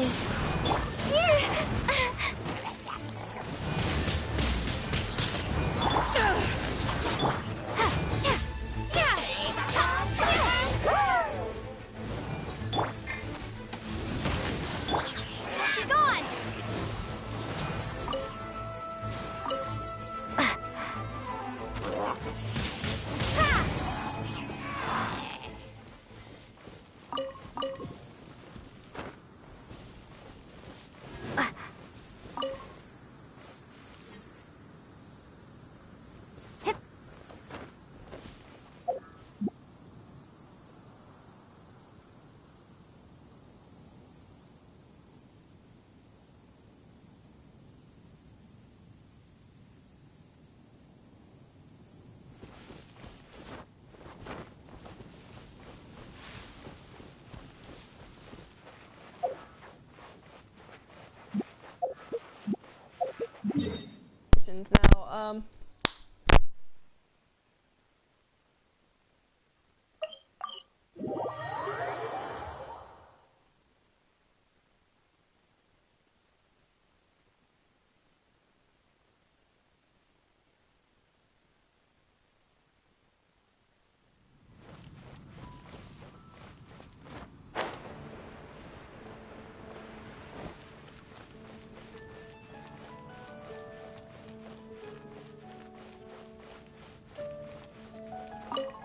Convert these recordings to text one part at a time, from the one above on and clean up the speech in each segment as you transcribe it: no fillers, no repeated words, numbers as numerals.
please. Now,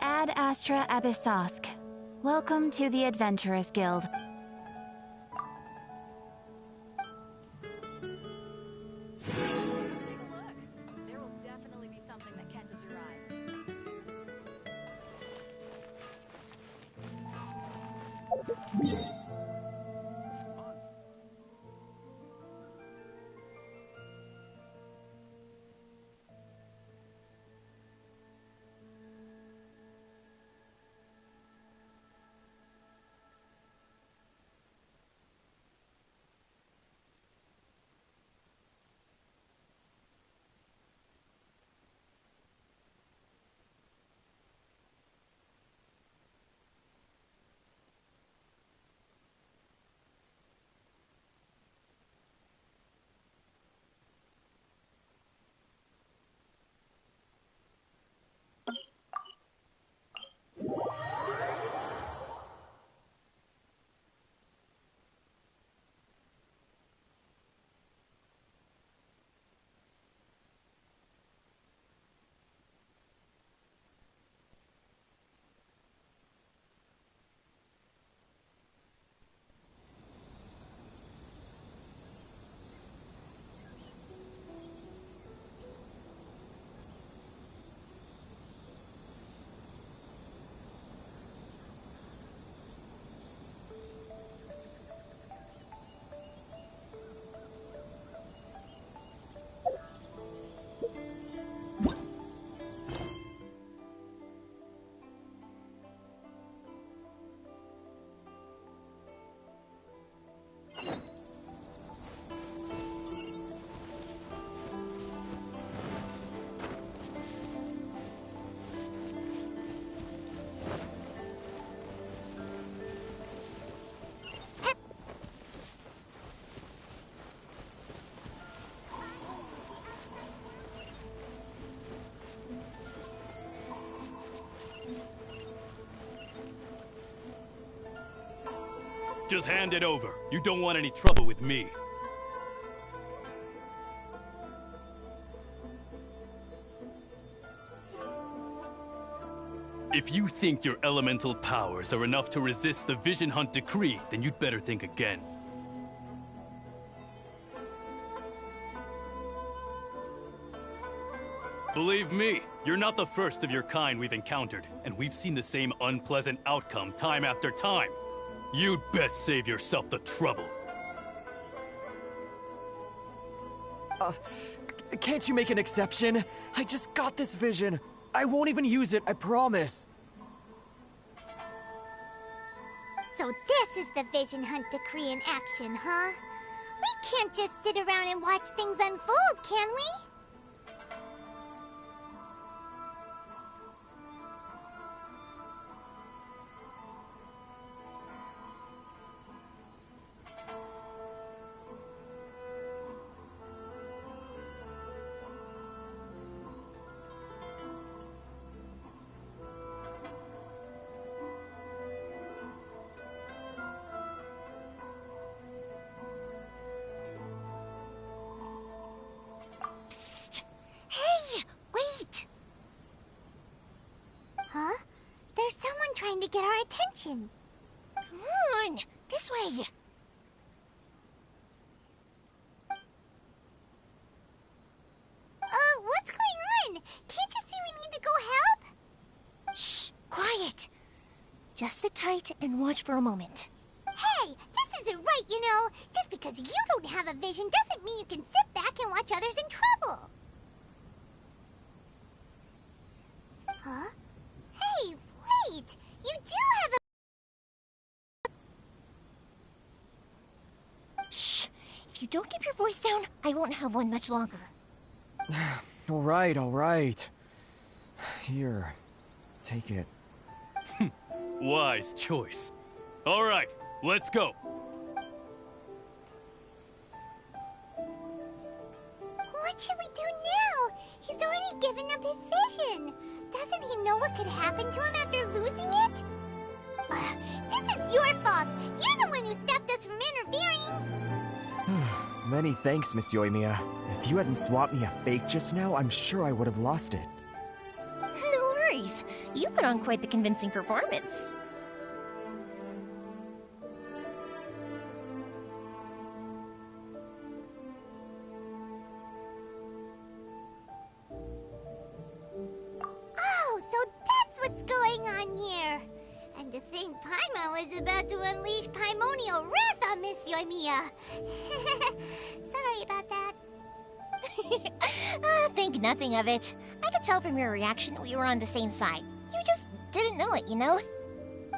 Ad Astra Abyssosk. Welcome to the Adventurers Guild. Just hand it over. You don't want any trouble with me. If you think your elemental powers are enough to resist the Vision Hunt decree, then you'd better think again. Believe me, you're not the first of your kind we've encountered, and we've seen the same unpleasant outcome time after time. You'd best save yourself the trouble. Can't you make an exception? I just got this vision. I won't even use it, I promise. So this is the Vision Hunt decree in action, huh? We can't just sit around and watch things unfold, can we? get our attention. Come on, this way. What's going on? Can't you see we need to go help? Shh, quiet. Just sit tight and watch for a moment. Hey, this isn't right, you know. Just because you don't have a vision doesn't mean you can sit back and watch others in trouble. Huh? Hey, wait! You do have a... Shh. If you don't keep your voice down, I won't have one much longer. All right. Here, take it. Wise choice. All right, let's go. What should we do now? He's already given up his vision. Doesn't he know what could happen to him after losing it? This is your fault. You're the one who stopped us from interfering. Many thanks, Miss Yoimiya. If you hadn't swapped me a fake just now, I'm sure I would have lost it. No worries. You put on quite the convincing performance. Oh, so that's what's going on here. And to think Paimon was about to unleash Paimonial wrath on Miss Yoimiya. Sorry about that. Think nothing of it. I could tell from your reaction we were on the same side. You just didn't know it, you know?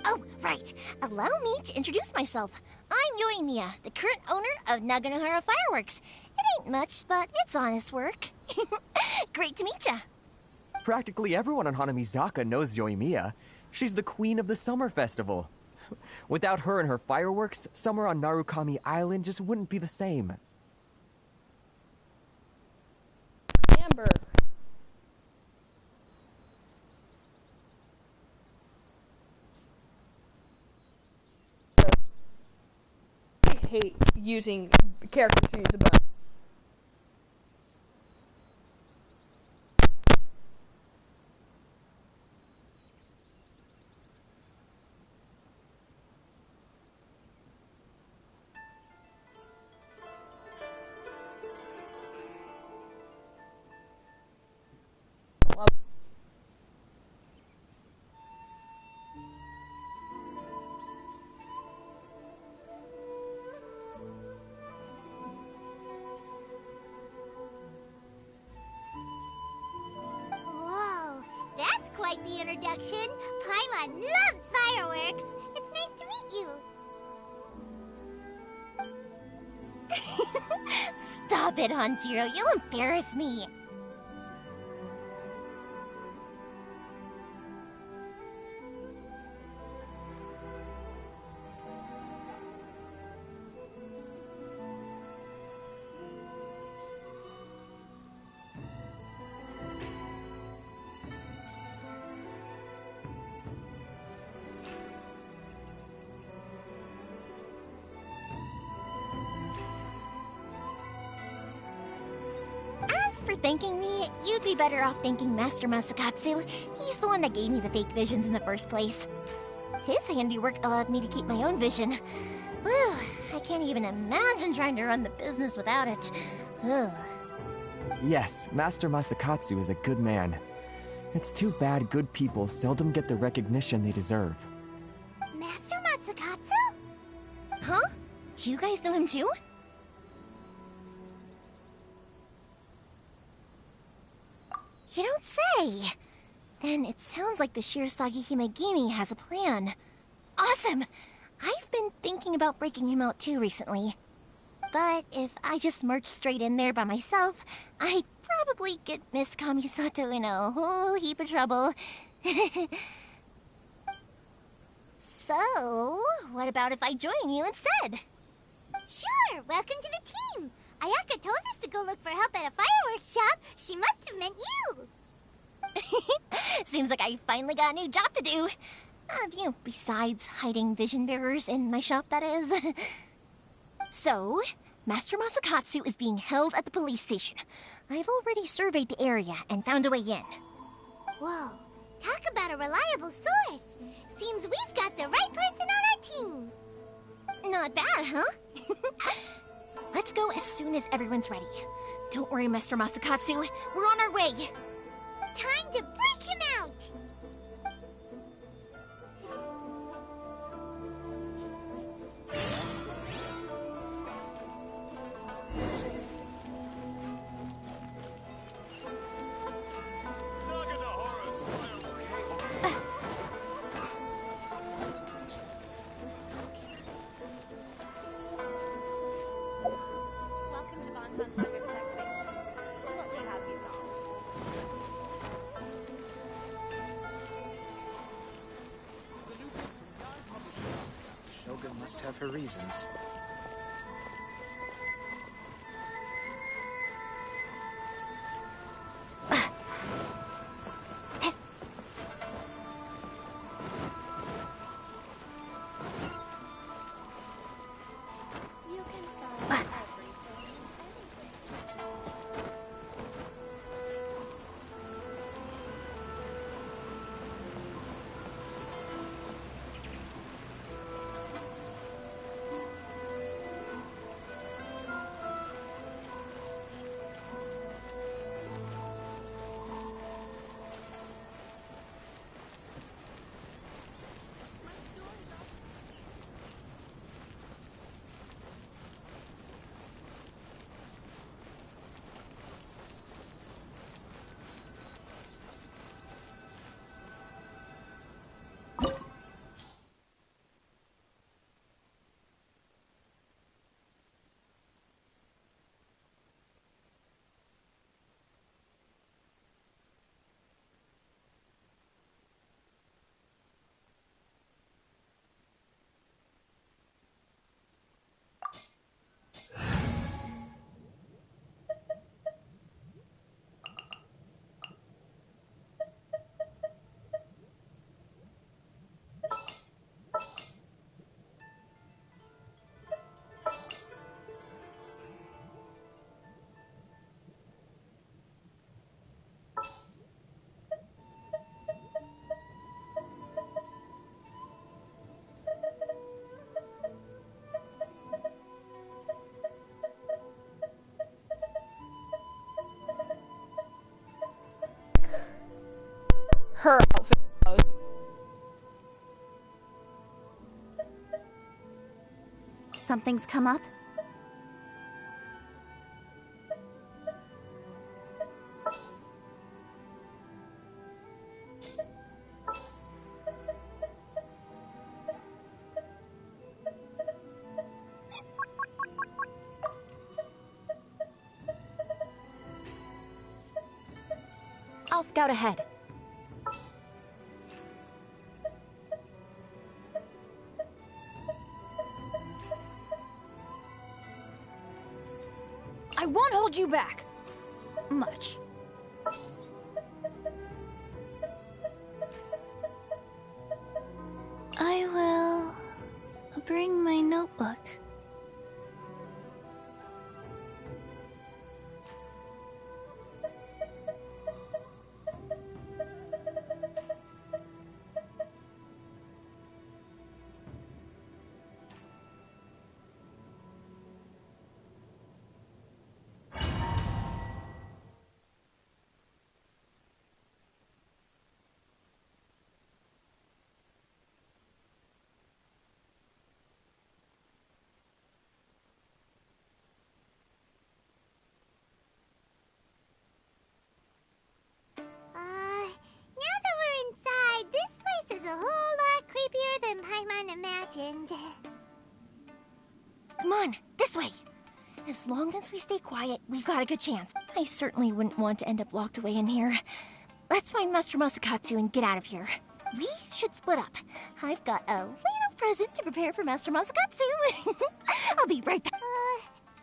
Oh, right. Allow me to introduce myself. I'm Yoimiya, the current owner of Naganohara Fireworks. It ain't much, but it's honest work. Great to meet ya. Practically everyone on Hanamizaka knows Yoimiya. She's the queen of the summer festival. Without her and her fireworks, summer on Narukami Island just wouldn't be the same. Amber. I hate using characters to use a button. Whoa, that's quite the introduction. Paimon loves fireworks. It's nice to meet you. Stop it, Hanjiro. You'll embarrass me. For thanking me, you'd be better off thanking Master Masakatsu. He's the one that gave me the fake visions in the first place. His handiwork allowed me to keep my own vision. Whew, I can't even imagine trying to run the business without it. Ugh. Yes, Master Masakatsu is a good man. It's too bad good people seldom get the recognition they deserve. Master Masakatsu? Huh? Do you guys know him too? You don't say! Then it sounds like the Shirasagi Himegimi has a plan. Awesome! I've been thinking about breaking him out too recently. But if I just marched straight in there by myself, I'd probably get Miss Kamisato in a whole heap of trouble. So, what about if I join you instead? Sure, welcome to the team. Ayaka told us to go look for help at a fireworks shop. She must have meant you. Seems like I finally got a new job to do. Besides hiding vision bearers in my shop, that is. So, Master Masakatsu is being held at the police station. I've already surveyed the area and found a way in. Whoa, talk about a reliable source. Seems we've got the right person on our team. Not bad, huh? Let's go as soon as everyone's ready. Don't worry, Mr. Masakatsu. We're on our way. Time to break him out. Welcome to Bonton Saga Detectives. What will you have me solve? Shogun must have her reasons. You can solve everything, anything. Her outfit. Something's come up? I'll scout ahead. I won't hold you back. Much. I will bring my notebook. Now that we're inside, this place is a whole lot creepier than Paimon imagined. Come on, this way. As long as we stay quiet, we've got a good chance. I certainly wouldn't want to end up locked away in here. Let's find Master Masakatsu and get out of here. We should split up. I've got a little present to prepare for Master Masakatsu. I'll be right back.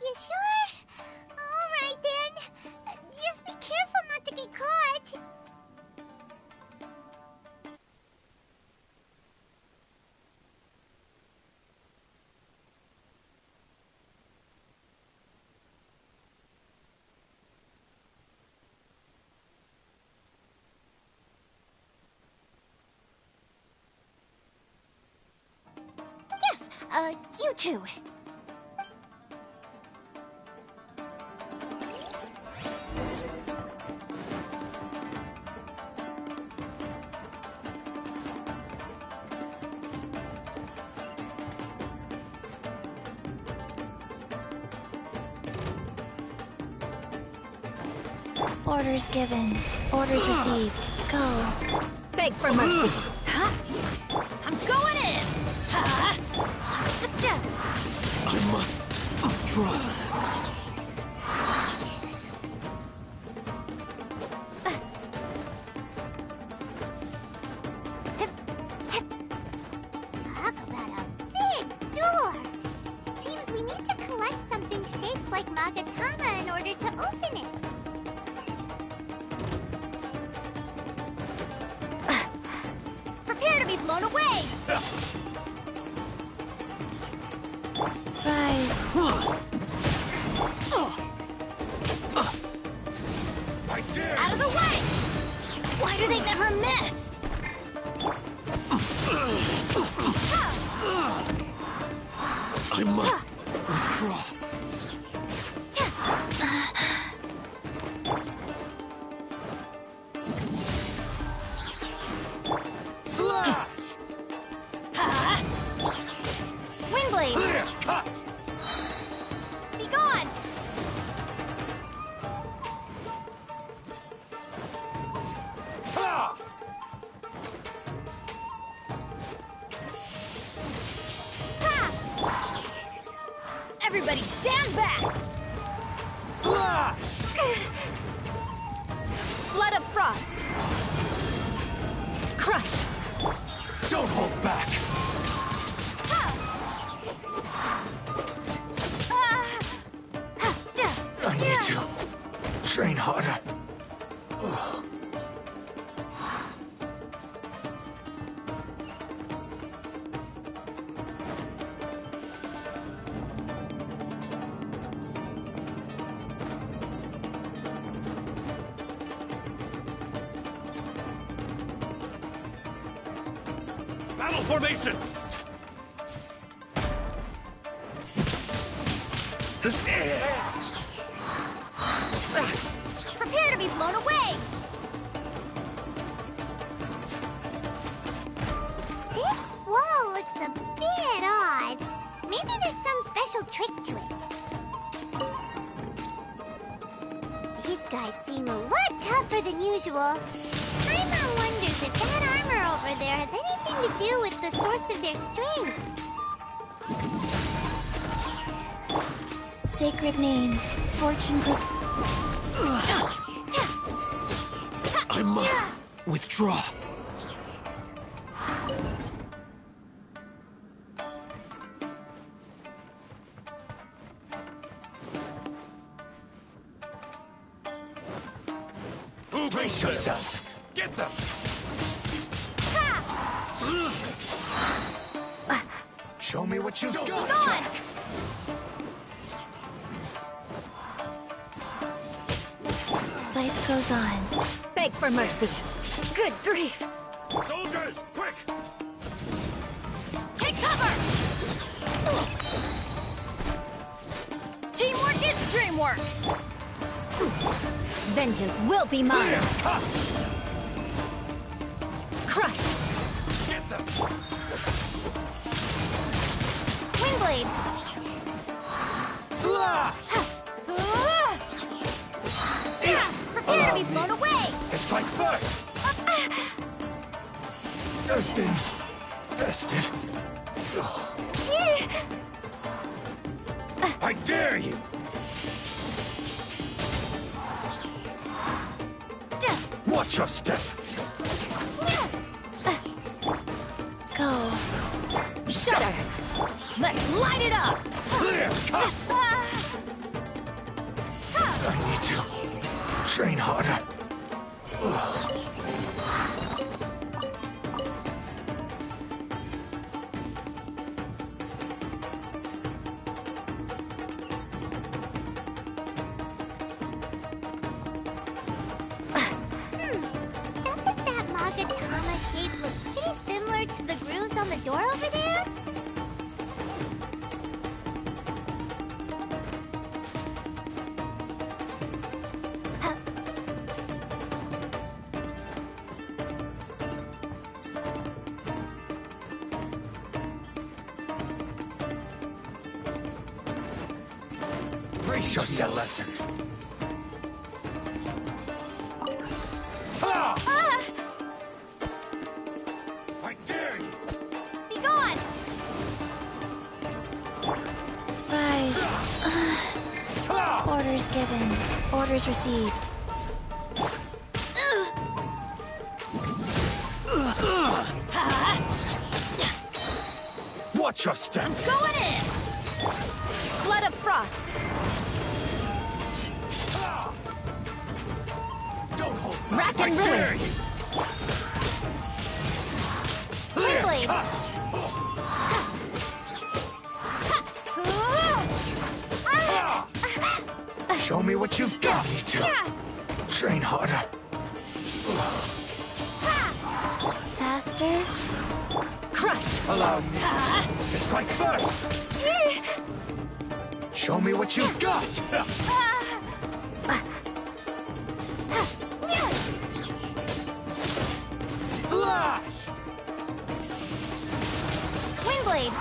You sure? Alright then. Just be careful not to get caught. You two. Orders given. Orders received. Go. Beg for mercy. I'm going in! I must withdraw. Talk about a big door! Seems we need to collect something shaped like Magatama in order to open it. Prepare to be blown away! Rise. I dare Out of the way! Why do they never miss? I must withdraw. Windblade! Clear cut. Be gone! Ha! Everybody stand back! Slash! Flood of frost! Crush! Don't hold back. I need to train harder. Ugh. Battle formation! Prepare to be blown away! This wall looks a bit odd. Maybe there's some special trick to it. These guys seem a lot tougher than usual. Paimon wonders if that armor over there has anything to do with the source of their strength. Sacred name. Fortune I must withdraw. Brace yourself. Get them! Show me what you've got. gone! Life goes on. Beg for mercy! Good grief! Soldiers, quick! Take cover! Teamwork is dreamwork! Vengeance will be mine! Clear cut! Crush! Get them! Windblade! Slash! Prepare to be blown away! Strike first. I've been bested. I dare you. Watch your step. Go. Shudder! Let's light it up! Clear cut. I need to train harder. Doesn't that Magatama shape look pretty similar to the grooves on the door over there? Brace yourself. Lesson. Ah! I dare you! Be gone! Rise. Orders given. Orders received. Watch your step! Going in! Flood of frost. Don't hold Rack back! and I ruin. dare you! Windblade! Show me what you've got! Train harder. Faster. Crush. Allow me to strike first! Show me what you've got! Slash! Windblade!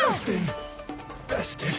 I've been bested.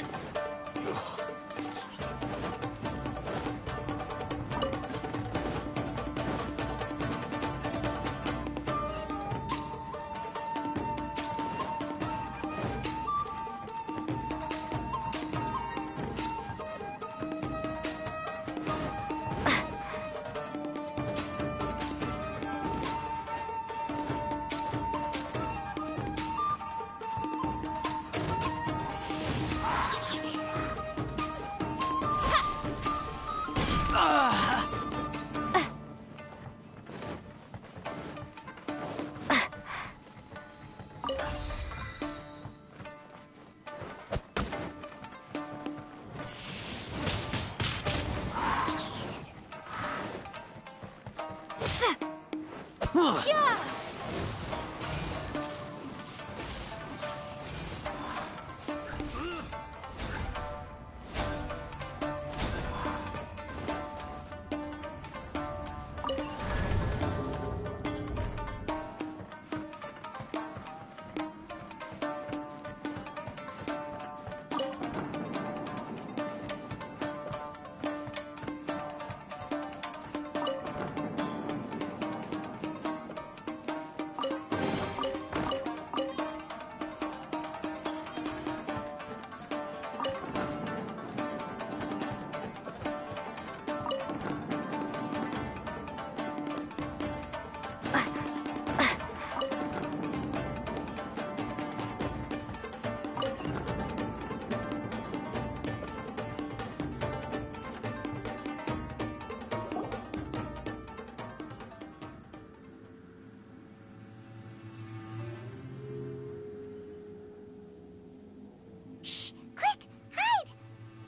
Shh! Quick! Hide!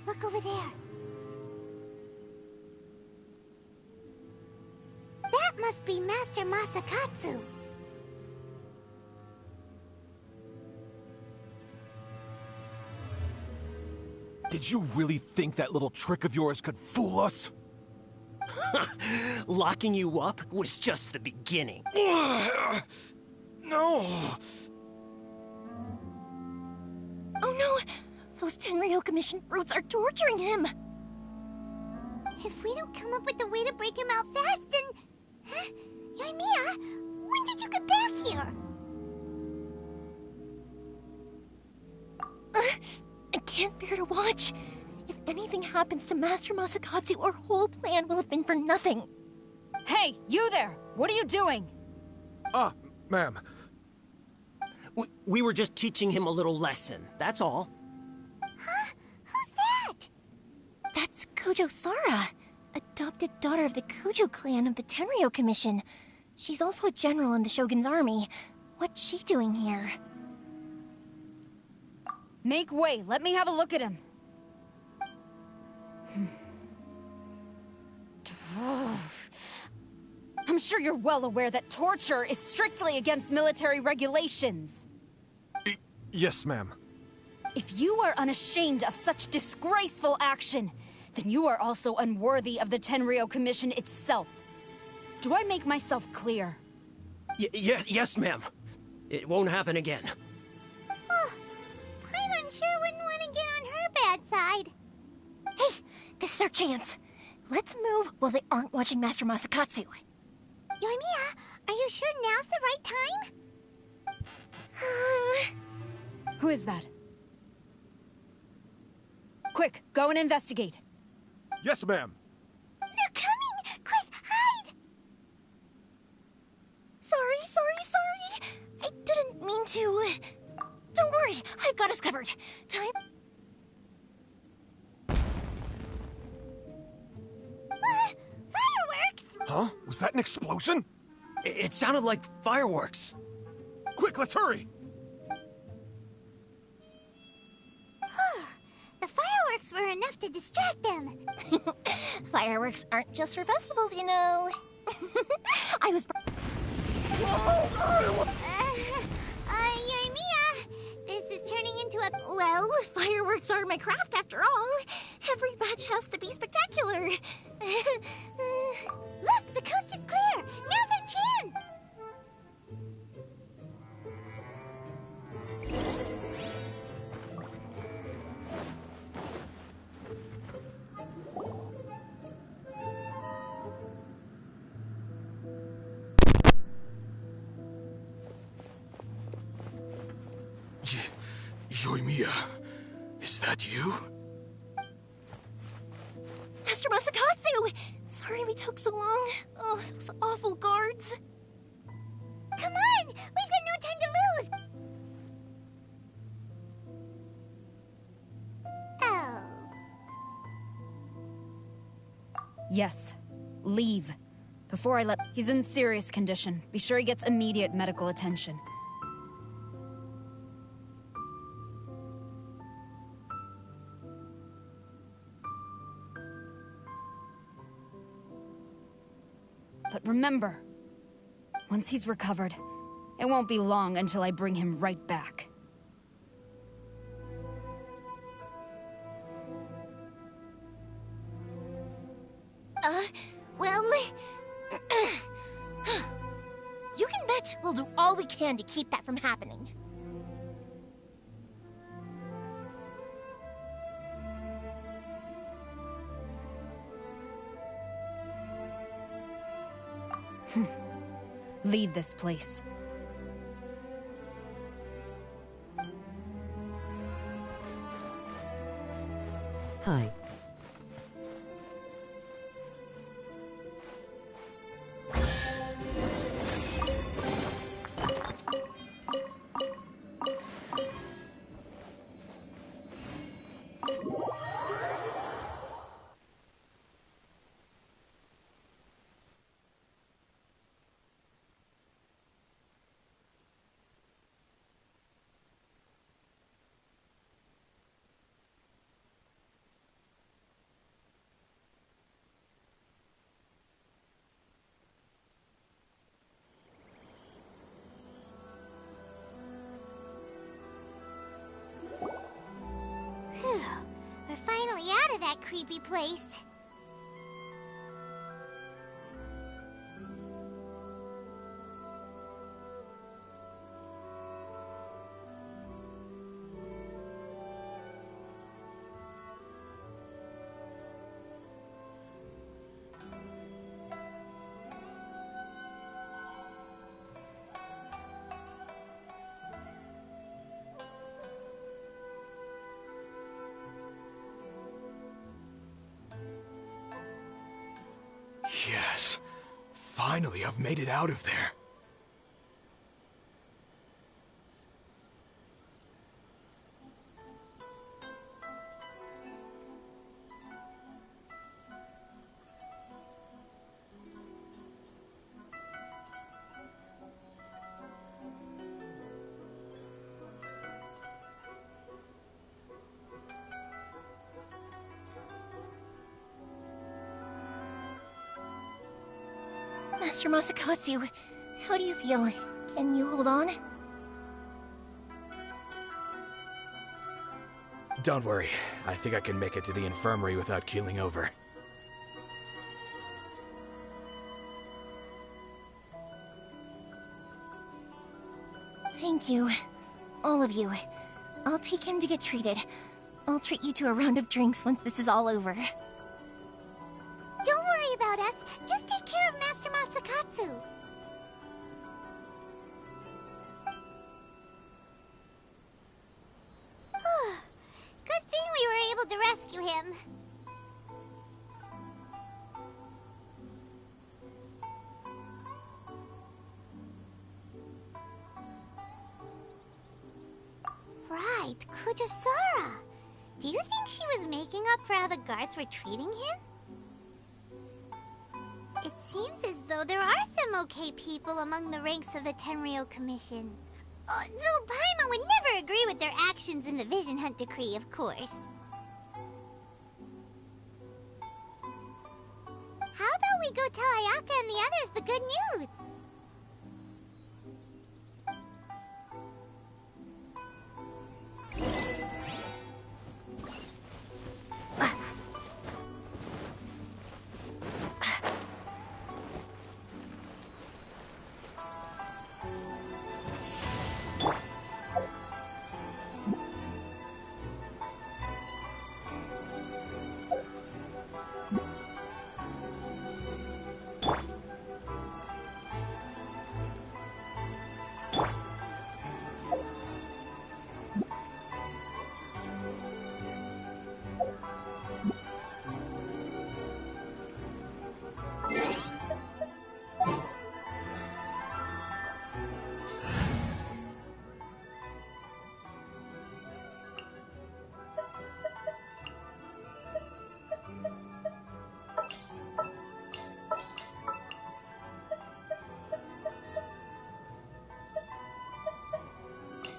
Look over there. That must be Master Masakatsu. Did you really think that little trick of yours could fool us? Locking you up was just the beginning. No! Oh no! Those Tenryou Commission brutes are torturing him! If we don't come up with a way to break him out fast, then... Huh? Yoimiya, when did you get back here? I can't bear to watch. If anything happens to Master Masakatsu, our whole plan will have been for nothing. Hey, you there! What are you doing? Ma'am. We were just teaching him a little lesson, that's all. Huh? Who's that? That's Kujo Sara, adopted daughter of the Kujo clan of the Tenryou Commission. She's also a general in the Shogun's army. What's she doing here? Make way, let me have a look at him. I'm sure you're well aware that torture is strictly against military regulations. Yes, ma'am. If you are unashamed of such disgraceful action, then you are also unworthy of the Tenryou Commission itself. Do I make myself clear? Yes, ma'am. It won't happen again. Oh, Paimon sure wouldn't want to get on her bad is our chance. Let's move while they aren't watching Master Masakatsu. Yoimiya, are you sure now's the right time? Who is that? Quick, go and investigate. Yes, ma'am. They're coming! Quick, hide! Sorry. I didn't mean to. Don't worry, I've got us covered. Time. Fireworks! Huh? Was that an explosion? It sounded like fireworks. Quick, let's hurry! The fireworks were enough to distract them. Fireworks aren't just for festivals, you know. I was. Yoimiya, this is turning into a... Well, fireworks are my craft after all. Every batch has to be spectacular. Look, the coast is clear. Now's our chance. Yoimiya, is that you? Master Masakatsu! Sorry we took so long. Oh, those awful guards. Come on! We've got no time to lose! Oh. Yes. Leave. Before I let... He's in serious condition. Be sure he gets immediate medical attention. But remember, once he's recovered, it won't be long until I bring him right back. Well... You can bet we'll do all we can to keep that from happening. Leave this place. Hi. We're finally out of that creepy place. Yes. Finally, I've made it out of there. Master Masakatsu, how do you feel? Can you hold on? Don't worry. I think I can make it to the infirmary without keeling over. Thank you. All of you. I'll take him to get treated. I'll treat you to a round of drinks once this is all over. rescue him. Right, Kujosara. Do you think she was making up for how the guards were treating him? It seems as though there are some okay people among the ranks of the Tenryou Commission. Though Paimon would never agree with their actions in the Vision Hunt Decree, of course. How about we go tell Ayaka and the others the good news?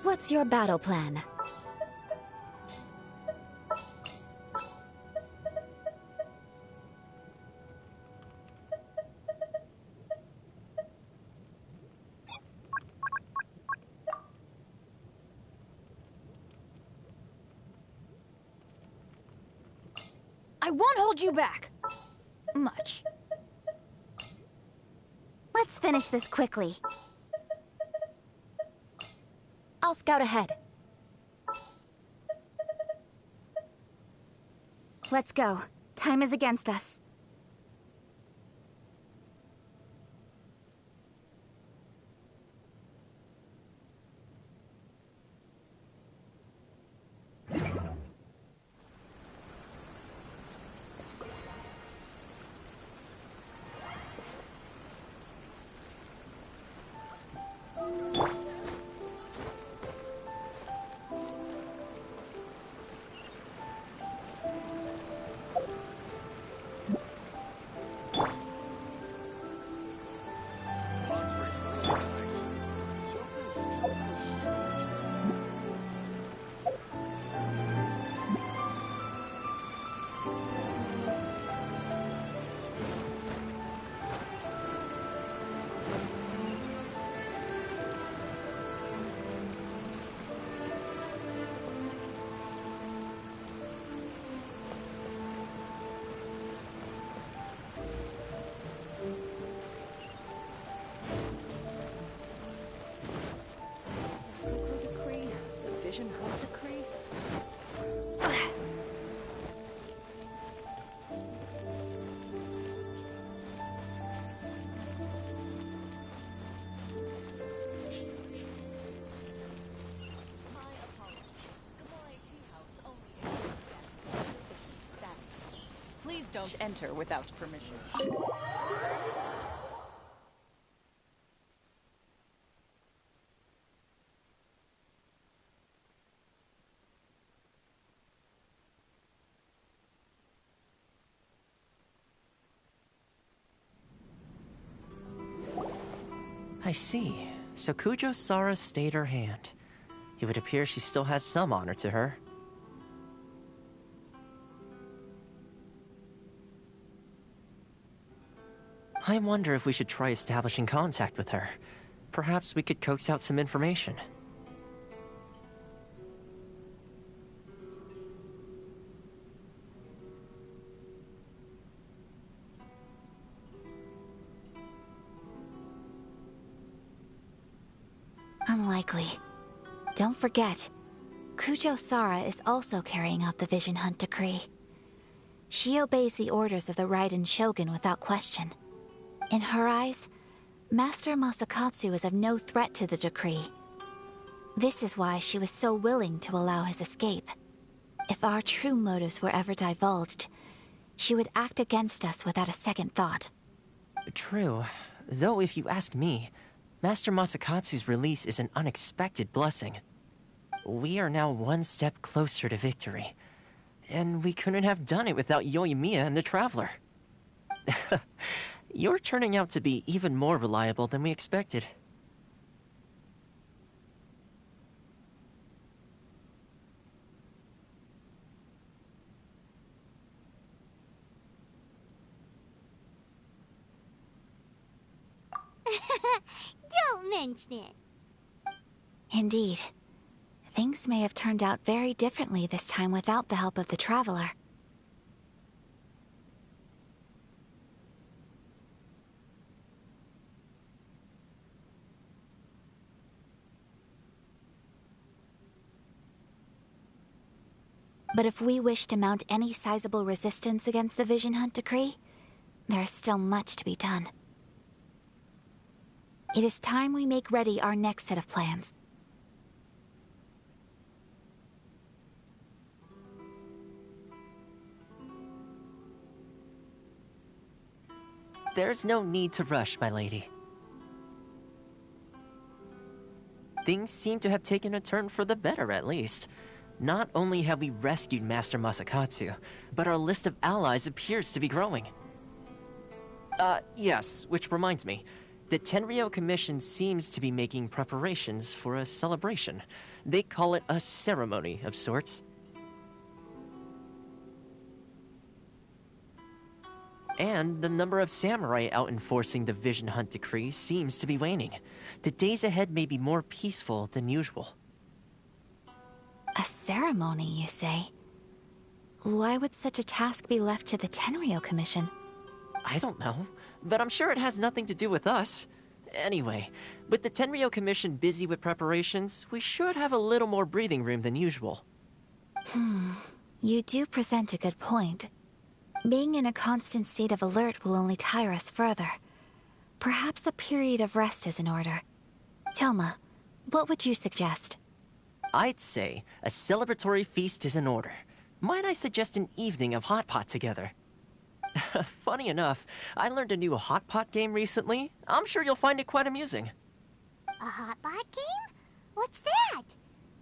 What's your battle plan? I won't hold you back. Much. Let's finish this quickly. I'll scout ahead. Let's go. Time is against us. Vision Hunt Decree? Please don't enter without permission. I see. So Kujosara stayed her hand. It would appear she still has some honor to her. I wonder if we should try establishing contact with her. Perhaps we could coax out some information. Unlikely. Don't forget, Kujosara is also carrying out the Vision Hunt Decree. She obeys the orders of the Raiden Shogun without question. In her eyes, Master Masakatsu is of no threat to the decree. This is why she was so willing to allow his escape. If our true motives were ever divulged, she would act against us without a second thought. True. Though if you ask me, Master Masakatsu's release is an unexpected blessing. We are now one step closer to victory. And we couldn't have done it without Yoimiya and the Traveler. You're turning out to be even more reliable than we expected. Don't mention it. Indeed. Things may have turned out very differently this time without the help of the Traveler. But if we wish to mount any sizable resistance against the Vision Hunt decree, there is still much to be done. It is time we make ready our next set of plans. There's no need to rush, my lady. Things seem to have taken a turn for the better, at least. Not only have we rescued Master Masakatsu, but our list of allies appears to be growing. Yes, which reminds me. The Tenryou Commission seems to be making preparations for a celebration. They call it a ceremony of sorts. And the number of samurai out enforcing the Vision Hunt decree seems to be waning. The days ahead may be more peaceful than usual. A ceremony, you say? Why would such a task be left to the Tenryou Commission? I don't know, but I'm sure it has nothing to do with us. Anyway, with the Tenryou Commission busy with preparations, we should have a little more breathing room than usual. You do present a good point. Being in a constant state of alert will only tire us further. Perhaps a period of rest is in order. Toma, what would you suggest? I'd say a celebratory feast is in order. Might I suggest an evening of hot pot together? Funny enough, I learned a new hot pot game recently. I'm sure you'll find it quite amusing. A hot pot game? What's that?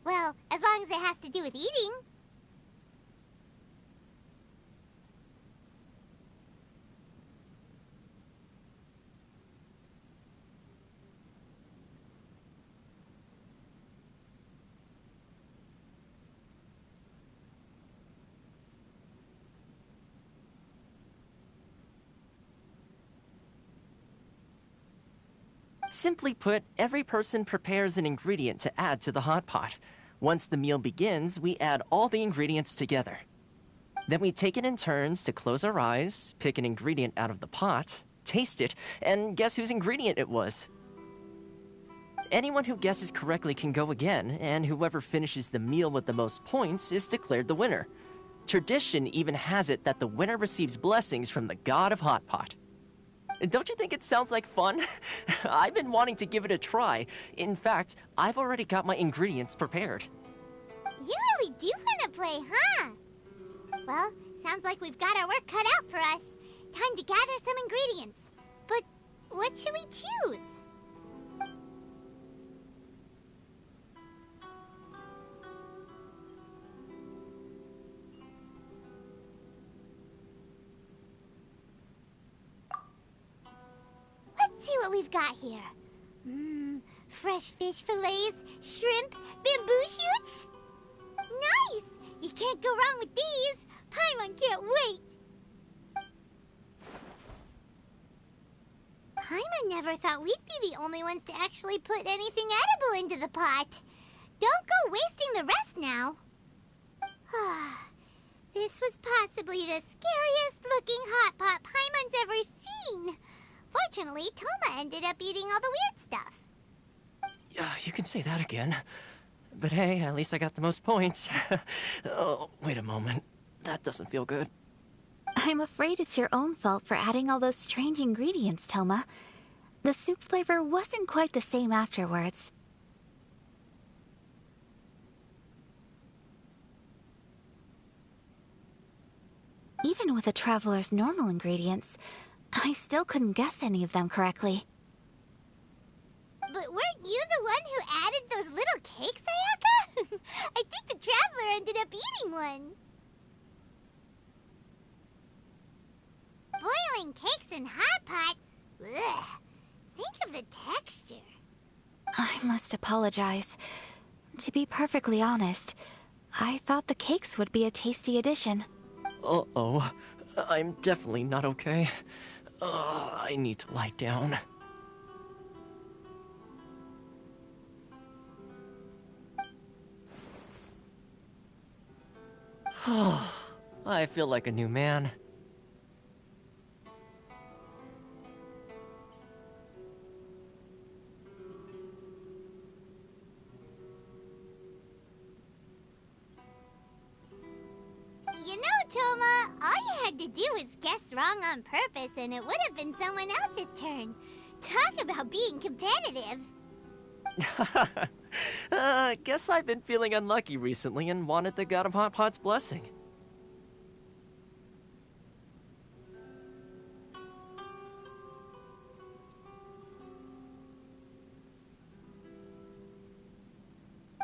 Well, as long as it has to do with eating. Simply put, every person prepares an ingredient to add to the hot pot. Once the meal begins, we add all the ingredients together. Then we take it in turns to close our eyes, pick an ingredient out of the pot, taste it, and guess whose ingredient it was. Anyone who guesses correctly can go again, and whoever finishes the meal with the most points is declared the winner. Tradition even has it that the winner receives blessings from the god of hot pot. Don't you think it sounds like fun? I've been wanting to give it a try. In fact, I've already got my ingredients prepared. You really do want to play, huh? Well, sounds like we've got our work cut out for us. Time to gather some ingredients. But what should we choose? Let's see what we've got here. Fresh fish fillets, shrimp, bamboo shoots. Nice! You can't go wrong with these. Paimon can't wait. Paimon never thought we'd be the only ones to actually put anything edible into the pot. Don't go wasting the rest now. This was possibly the scariest looking hot pot Paimon's ever seen. Fortunately, Toma ended up eating all the weird stuff. You can say that again. But hey, at least I got the most points. Oh, wait a moment. That doesn't feel good. I'm afraid it's your own fault for adding all those strange ingredients, Toma. The soup flavor wasn't quite the same afterwards. Even with a traveler's normal ingredients, I still couldn't guess any of them correctly. But weren't you the one who added those little cakes, Ayaka? I think the traveler ended up eating one. Boiling cakes in hot pot? Ugh. Think of the texture. I must apologize. To be perfectly honest, I thought the cakes would be a tasty addition. Uh-oh. I'm definitely not okay. I need to lie down. I feel like a new man. You know, Toma, all you had to do was guess wrong on purpose and it would have been someone else's turn. Talk about being competitive. Guess I've been feeling unlucky recently and wanted the God of Hot Pot's blessing.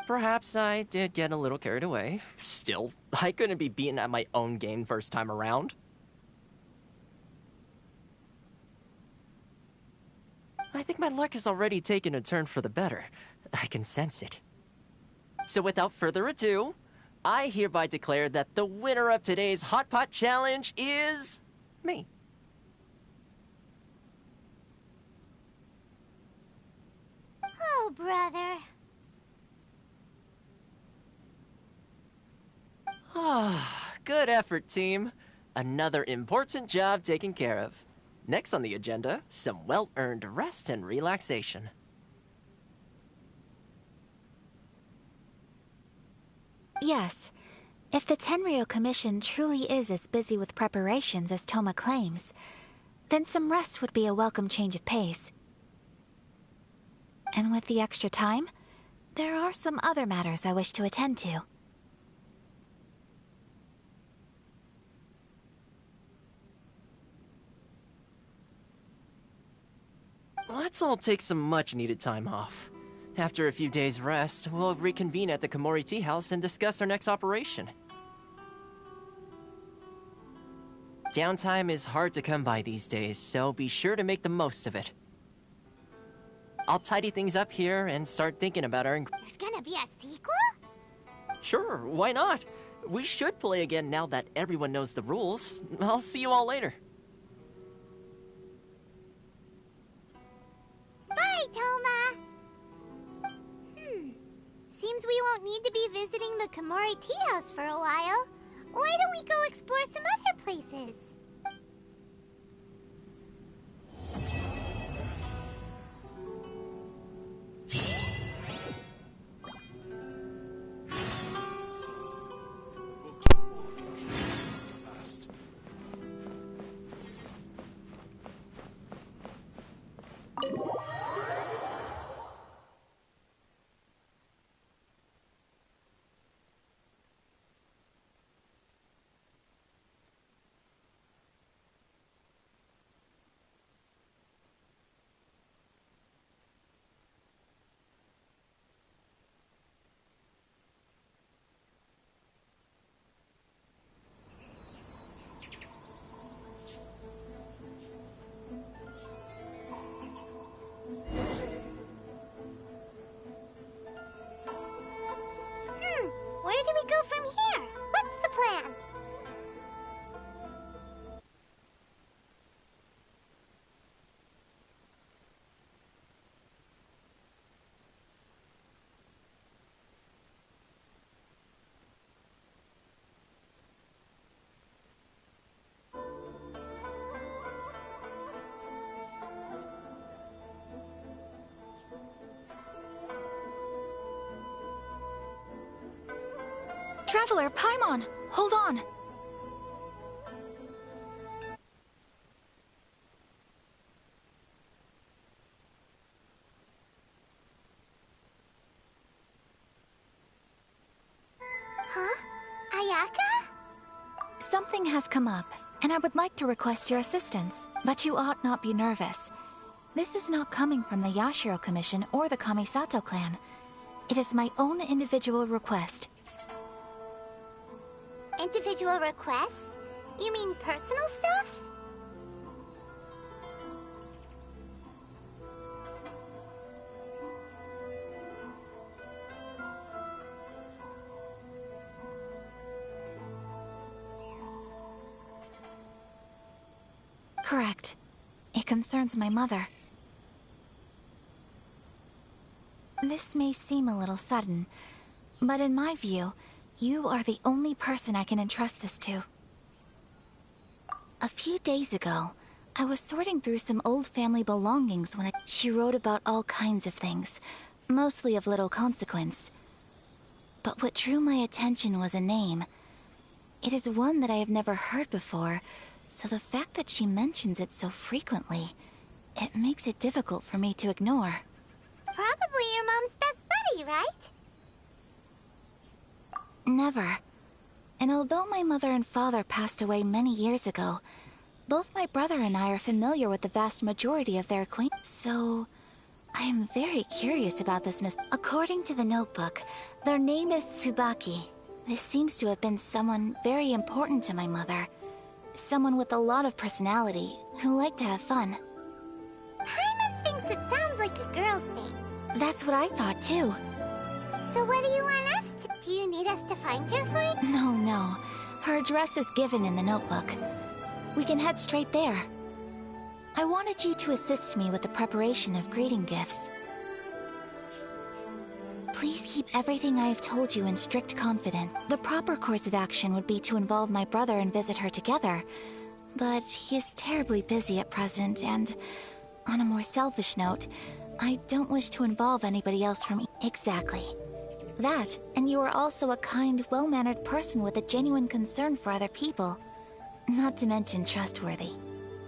Perhaps I did get a little carried away. Still, I couldn't be beaten at my own game first time around. I think my luck has already taken a turn for the better. I can sense it. So without further ado, I hereby declare that the winner of today's Hot Pot Challenge is... me. Oh, brother. Good effort, team. Another important job taken care of. Next on the agenda, some well-earned rest and relaxation. Yes. If the Tenryou Commission truly is as busy with preparations as Toma claims, then some rest would be a welcome change of pace. And with the extra time, there are some other matters I wish to attend to. Let's all take some much-needed time off. After a few days' rest, we'll reconvene at the Komori Tea House and discuss our next operation. Downtime is hard to come by these days, so be sure to make the most of it. I'll tidy things up here and start thinking about our... There's gonna be a sequel? Sure, why not? We should play again now that everyone knows the rules. I'll see you all later. Bye, Toma! Seems we won't need to be visiting the Komori Tea House for a while. Why don't we go explore some other places? Where do we go from here? What's the plan? Traveler, Paimon, hold on. Huh? Ayaka? Something has come up, and I would like to request your assistance. But you ought not be nervous. This is not coming from the Yashiro Commission or the Kamisato clan. It is my own individual request. Individual request? You mean personal stuff? Correct. It concerns my mother. This may seem a little sudden, but in my view, you are the only person I can entrust this to. A few days ago, I was sorting through some old family belongings when she wrote about all kinds of things, mostly of little consequence. But what drew my attention was a name. It is one that I have never heard before, so the fact that she mentions it so frequently, it makes it difficult for me to ignore. Probably your mom's best buddy, right? Never. And although my mother and father passed away many years ago, both my brother and I are familiar with the vast majority of their acquaintance. So, I am very curious about this miss. According to the notebook, their name is Tsubaki. This seems to have been someone very important to my mother. Someone with a lot of personality, who liked to have fun. Paimon thinks it sounds like a girl's name. That's what I thought too. So what do you want us to... Do you need us to find her for it? No. Her address is given in the notebook. We can head straight there. I wanted you to assist me with the preparation of greeting gifts. Please keep everything I have told you in strict confidence. The proper course of action would be to involve my brother and visit her together. But he is terribly busy at present, and on a more selfish note, I don't wish to involve anybody else from... Exactly. That, and you are also a kind, well-mannered person with a genuine concern for other people. Not to mention trustworthy.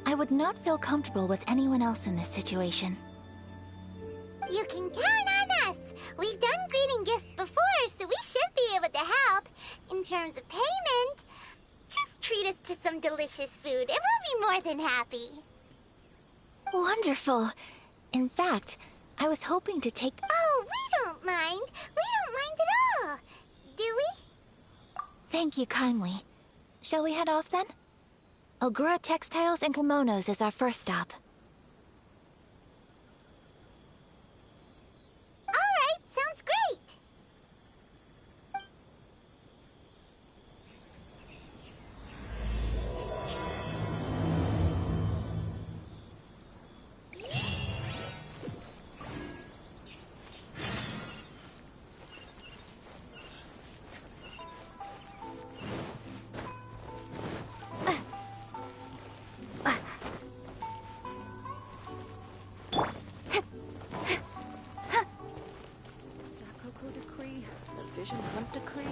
I would not feel comfortable with anyone else in this situation. You can count on us! We've done greeting gifts before, so we should be able to help. In terms of payment, just treat us to some delicious food and we'll be more than happy. Wonderful! In fact, I was hoping to take... Oh, we don't mind! We don't mind at all! Do we? Thank you kindly. Shall we head off then? Ogura Textiles and Kimonos is our first stop. Alright, sounds great! Vision Hunt Decree?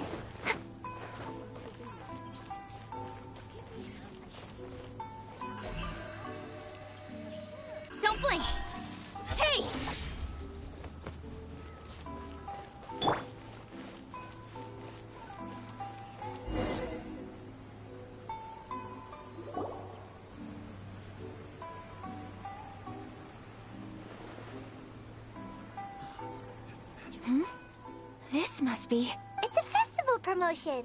Don't blink! Hey! This must be... It's a festival promotion.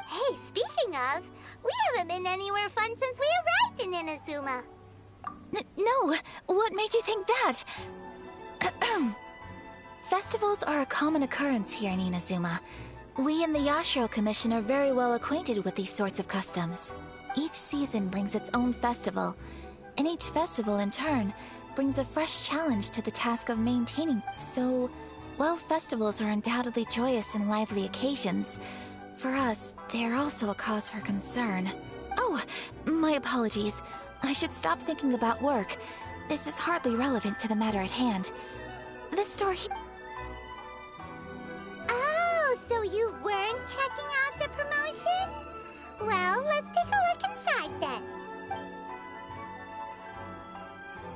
Hey, speaking of, we haven't been anywhere fun since we arrived in Inazuma. No! What made you think that? Festivals are a common occurrence here in Inazuma. We in the Yashiro Commission are very well acquainted with these sorts of customs. Each season brings its own festival, and each festival, in turn, brings a fresh challenge to the task of maintaining. So, while festivals are undoubtedly joyous and lively occasions, for us, they are also a cause for concern. Oh, my apologies. I should stop thinking about work. This is hardly relevant to the matter at hand. This store here... Oh, so you weren't checking out the promotion? Well, let's take a look inside then.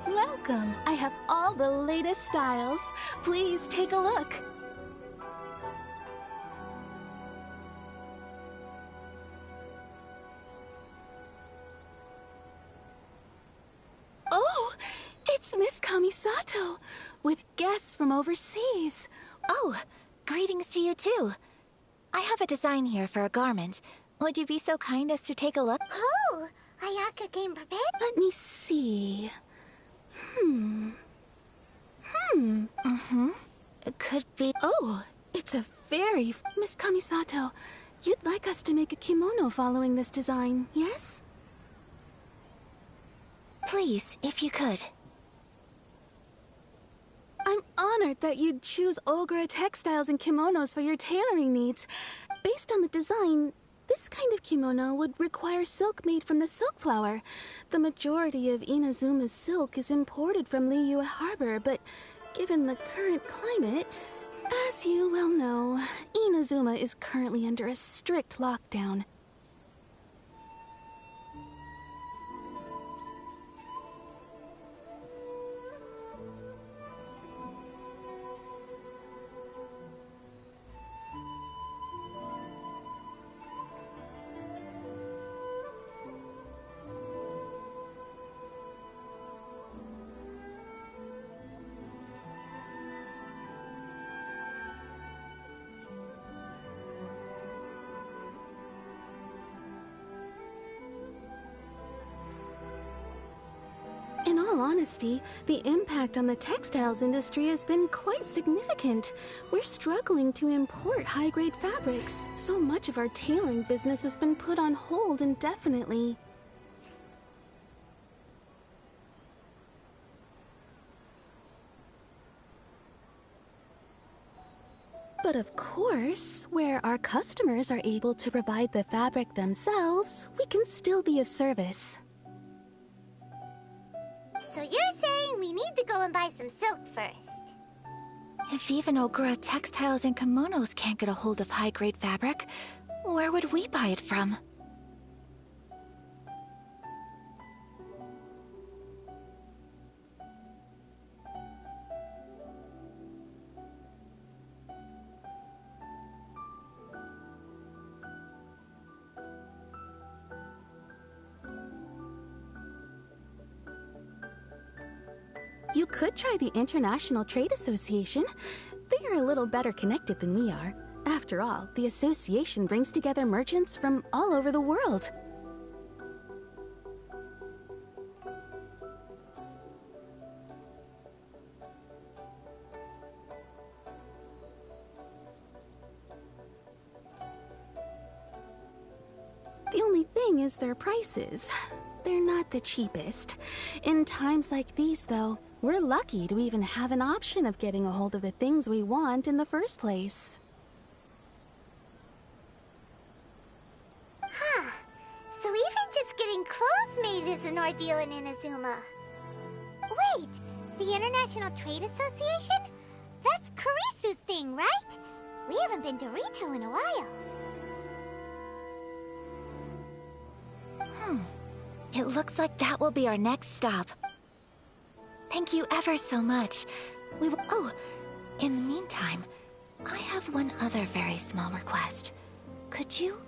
Welcome. I have all the latest styles. Please take a look. Kamisato, with guests from overseas. Oh, greetings to you too. I have a design here for a garment. Would you be so kind as to take a look? Oh, Ayaka came prepared? Let me see. It could be... Oh, it's a very... Miss Kamisato, you'd like us to make a kimono following this design, yes? Please, if you could. I'm honored that you'd choose Ogura textiles and kimonos for your tailoring needs. Based on the design, this kind of kimono would require silk made from the silk flower. The majority of Inazuma's silk is imported from Liyue Harbor, but given the current climate... As you well know, Inazuma is currently under a strict lockdown. In all honesty, the impact on the textiles industry has been quite significant. We're struggling to import high-grade fabrics. So much of our tailoring business has been put on hold indefinitely. But of course, where our customers are able to provide the fabric themselves, we can still be of service. So you're saying we need to go and buy some silk first? If even Ogura textiles and kimonos can't get a hold of high-grade fabric, where would we buy it from? You could try the International Trade Association. They are a little better connected than we are. After all, the association brings together merchants from all over the world. The only thing is their prices. They're not the cheapest. In times like these, though, we're lucky to even have an option of getting a hold of the things we want in the first place. Huh. So even just getting clothes made is an ordeal in Inazuma. Wait, the International Trade Association? That's Kurisu's thing, right? We haven't been to Rito in a while. It looks like that will be our next stop. Thank you ever so much. We will... Oh, in the meantime, I have one other very small request. Could you...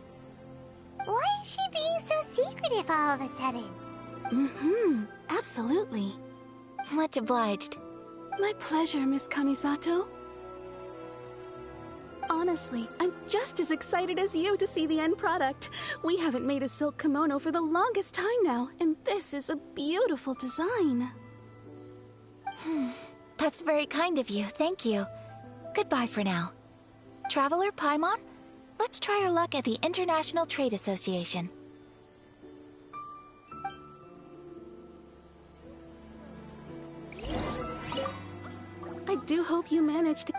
Why is she being so secretive all of a sudden? Absolutely. Much obliged. My pleasure, Miss Kamisato. Honestly, I'm just as excited as you to see the end product. We haven't made a silk kimono for the longest time now, and this is a beautiful design. That's very kind of you, thank you. Goodbye for now. Traveler Paimon, let's try our luck at the International Trade Association. I do hope you managed to...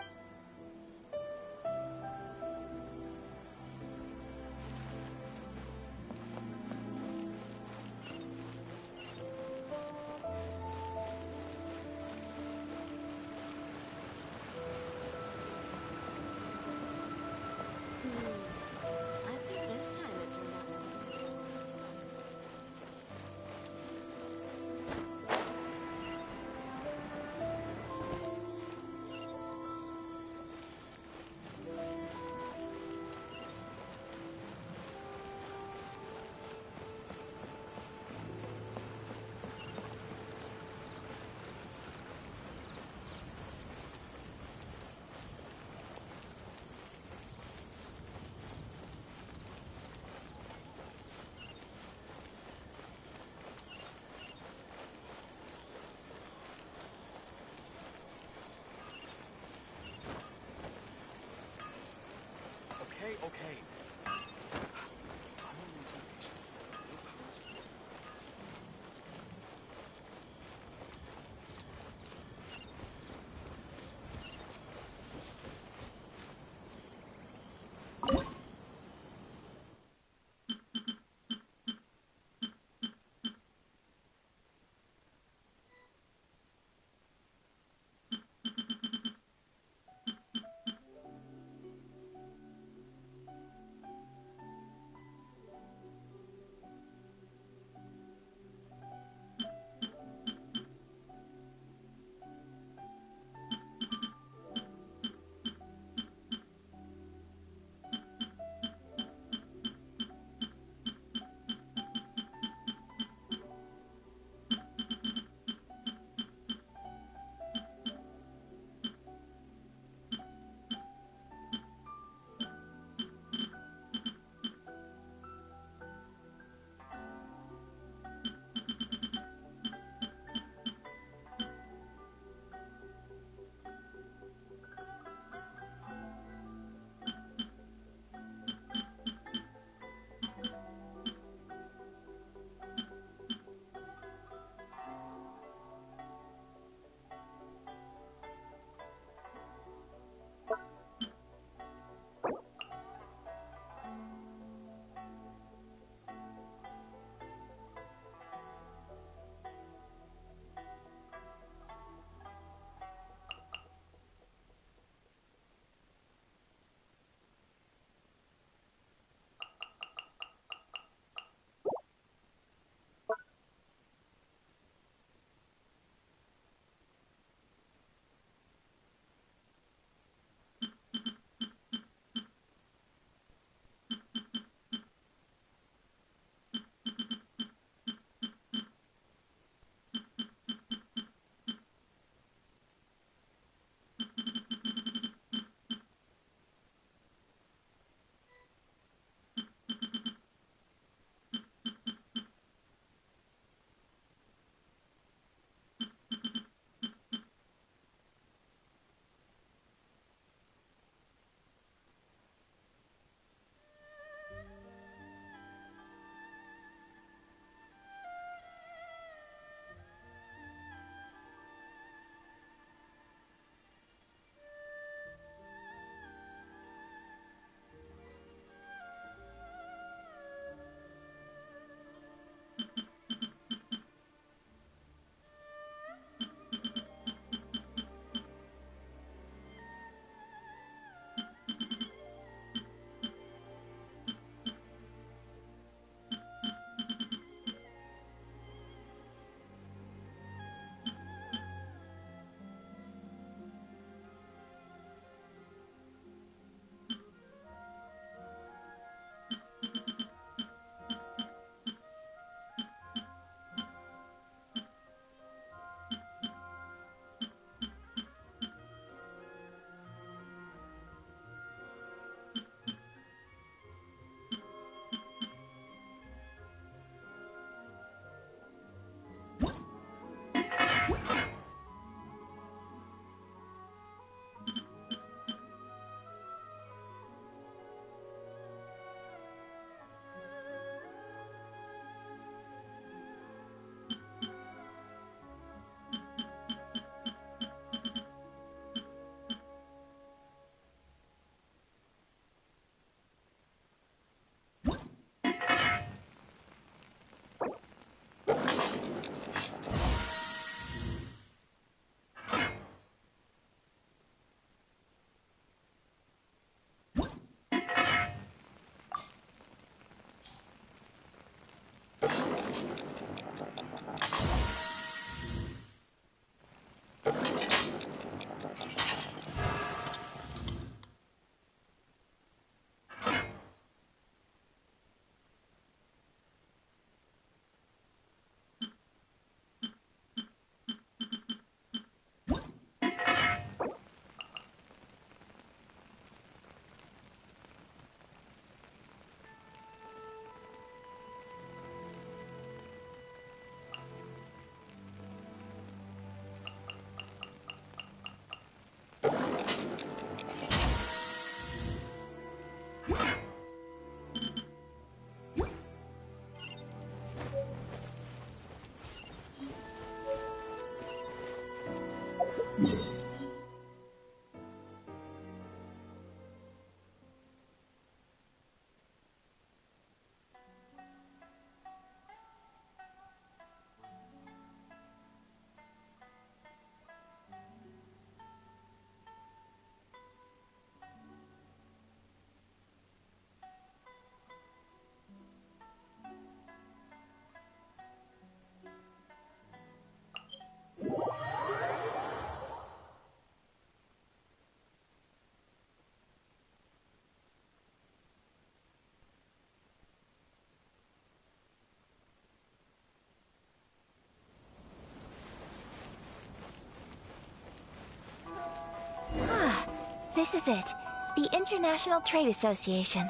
This is it. The International Trade Association.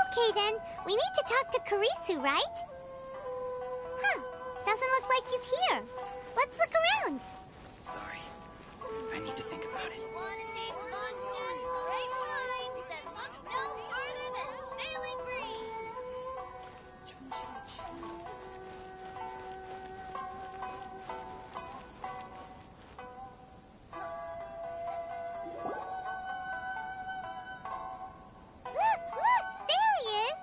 Okay then, we need to talk to Kurisu, right? Huh, doesn't look like he's here. Let's look around. Sorry. I need to think about it. Wanna taste sunshine, great wines, then look no further than Sailing Breeze. Look, there he is.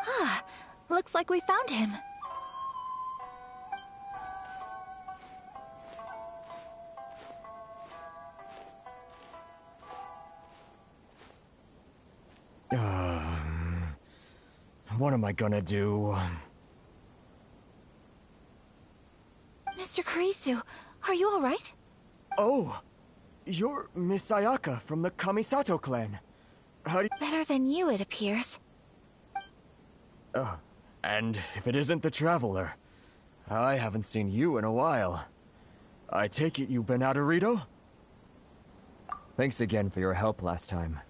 Ah, looks like we found him. What am I gonna do? Mr. Kurisu, are you alright? Oh, you're Miss Sayaka from the Kamisato clan. How do you... Better than you, it appears. And if it isn't the Traveler, I haven't seen you in a while. I take it you've been out of Rito? Thanks again for your help last time.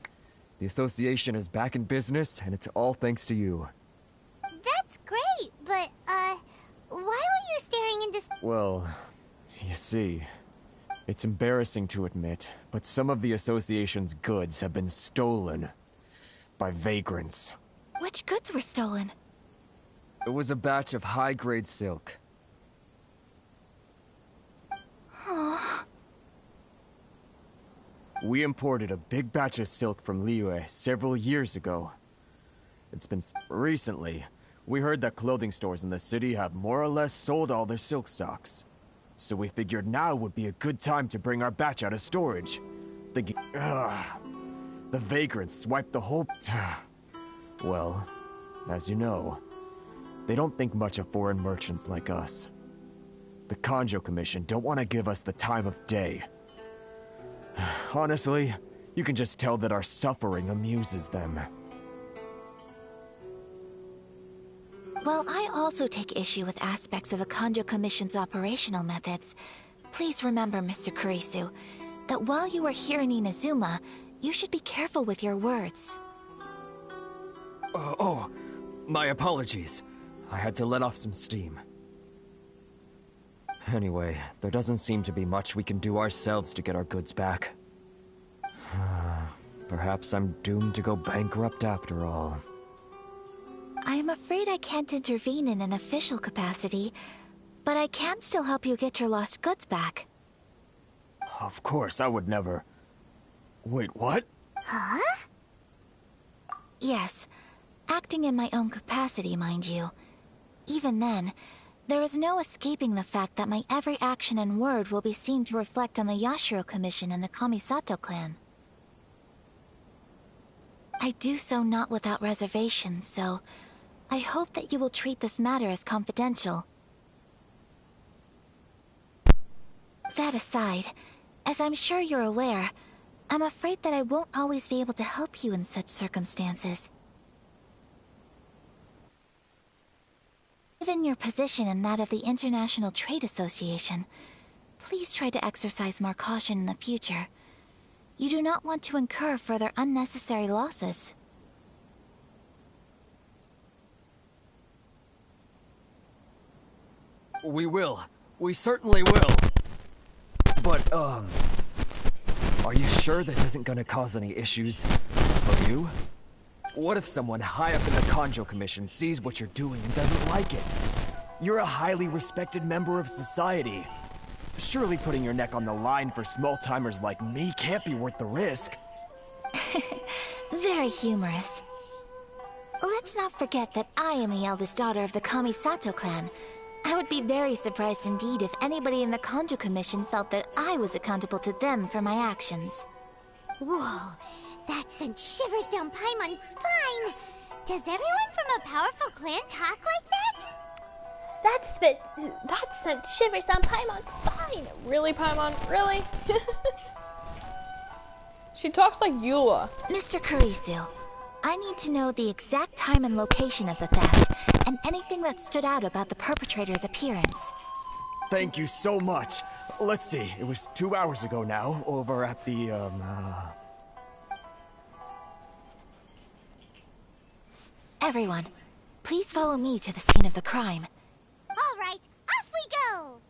The association is back in business, and it's all thanks to you. That's great, but, why were you staring into... Well, you see, it's embarrassing to admit, but some of the association's goods have been stolen by vagrants. Which goods were stolen? It was a batch of high-grade silk. Aww. We imported a big batch of silk from Liyue several years ago. It's been... Recently, we heard that clothing stores in the city have more or less sold all their silk stocks. So we figured now would be a good time to bring our batch out of storage. The vagrants swiped the whole... Well, as you know, they don't think much of foreign merchants like us. The Kanjo Commission don't want to give us the time of day. Honestly, you can just tell that our suffering amuses them. Well, I also take issue with aspects of the Kanjo Commission's operational methods. Please remember, Mr. Kurisu, that while you are here in Inazuma, you should be careful with your words. Oh, my apologies. I had to let off some steam. Anyway, there doesn't seem to be much we can do ourselves to get our goods back. Perhaps I'm doomed to go bankrupt after all. I am afraid I can't intervene in an official capacity, but I can still help you get your lost goods back. Of course, I would never... Wait, what? Huh? Yes, acting in my own capacity, mind you. Even then, there is no escaping the fact that my every action and word will be seen to reflect on the Yashiro Commission and the Kamisato clan. I do so not without reservation, so I hope that you will treat this matter as confidential. That aside, as I'm sure you're aware, I'm afraid that I won't always be able to help you in such circumstances. Given your position and that of the International Trade Association, please try to exercise more caution in the future. You do not want to incur further unnecessary losses. We will. We certainly will. But, are you sure this isn't gonna cause any issues for you? What if someone high up in the Kanjo Commission sees what you're doing and doesn't like it? You're a highly respected member of society. Surely putting your neck on the line for small-timers like me can't be worth the risk. Very humorous. Let's not forget that I am the eldest daughter of the Kamisato clan. I would be very surprised indeed if anybody in the Kanjo Commission felt that I was accountable to them for my actions. Whoa, that sent shivers down Paimon's spine! Does everyone from a powerful clan talk like that? That sent shivers down Paimon's spine! Really, Paimon? Really? She talks like Eula. Mr. Kurisu, I need to know the exact time and location of the theft, and anything that stood out about the perpetrator's appearance. Thank you so much. Let's see, it was 2 hours ago now, over at the, Everyone, please follow me to the scene of the crime. All right, off we go!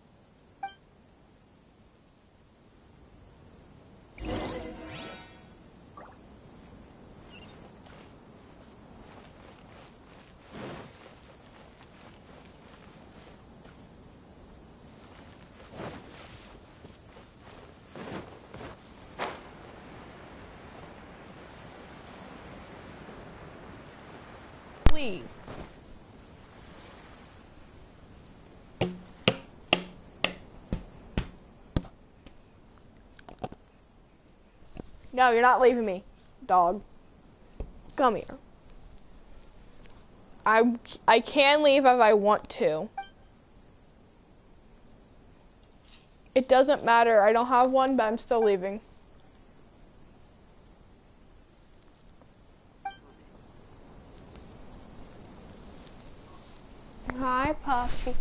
Please. No, you're not leaving me, dog. Come here. I can leave if I want to. It doesn't matter. I don't have one, but I'm still leaving. Hi, Puffy.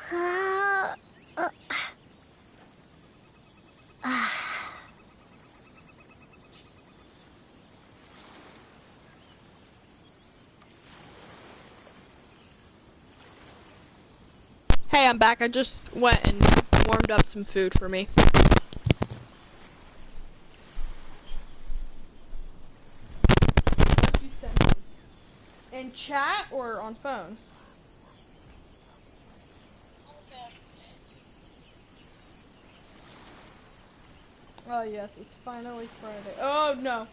Hey, I'm back. I just went and warmed up some food for me. What'd you send me? In chat or on phone? Oh yes, it's finally Friday. Oh no.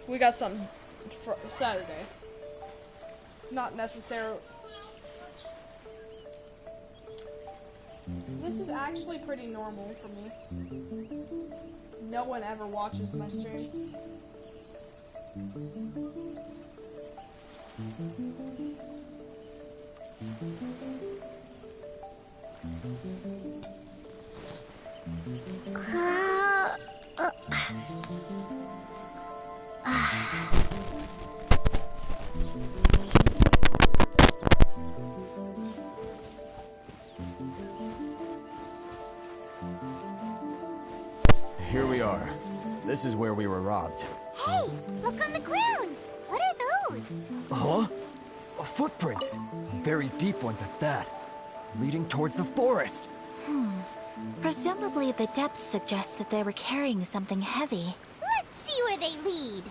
We got something for Saturday. Not necessarily. This is actually pretty normal for me. No one ever watches my streams. Here we are. This is where we were robbed. Hey, look on the ground. What are those? Huh? Footprints. Very deep ones at that. Leading towards the forest. Presumably the depth suggests that they were carrying something heavy. Let's see where they lead.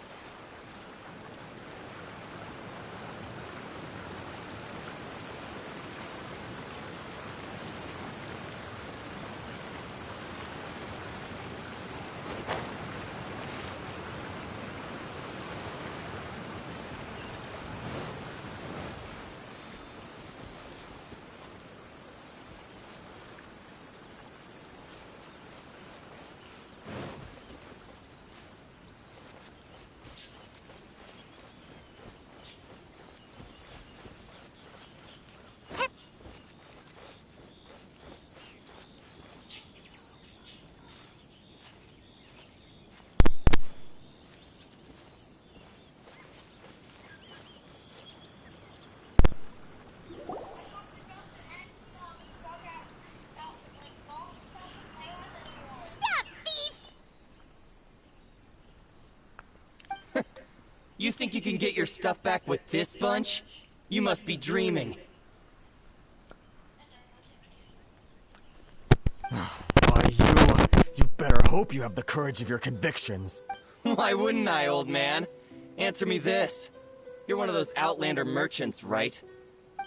You think you can get your stuff back with this bunch? You must be dreaming. Why, you better hope you have the courage of your convictions. Why wouldn't I, old man? Answer me this. You're one of those Outlander merchants, right?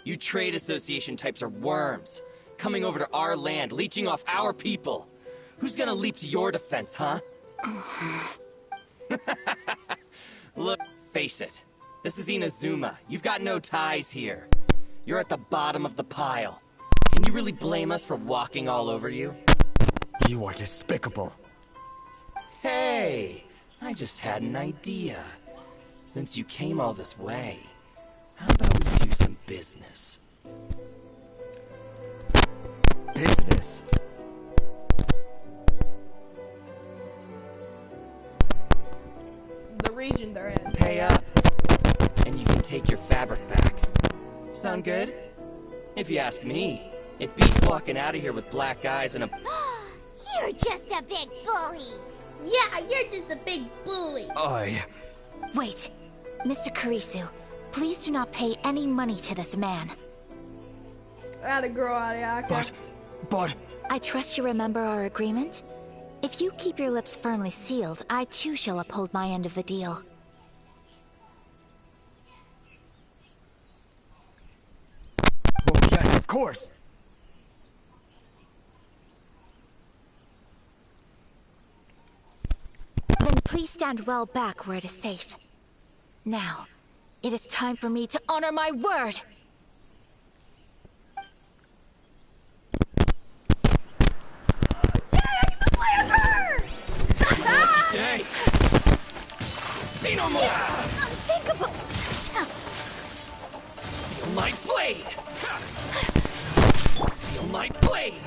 You trade association types are worms. Coming over to our land, leeching off our people. Who's gonna leap to your defense, huh? Look, face it. This is Inazuma. You've got no ties here. You're at the bottom of the pile. Can you really blame us for walking all over you? You are despicable. Hey, I just had an idea. Since you came all this way, how about we do some business? Business? The region they're in. Pay up, and you can take your fabric back. Sound good? If you ask me, it beats walking out of here with black eyes and a... You're just a big bully. Yeah, you're just a big bully. Wait, Mr. Kurisu, please do not pay any money to this man. Atta girl, Ariaka. But... I trust you remember our agreement? If you keep your lips firmly sealed, I too shall uphold my end of the deal. Well, yes, of course. Then please stand well back where it is safe. Now, it is time for me to honor my word! Today! Say no more! Unthinkable! Feel my blade! Feel my blade!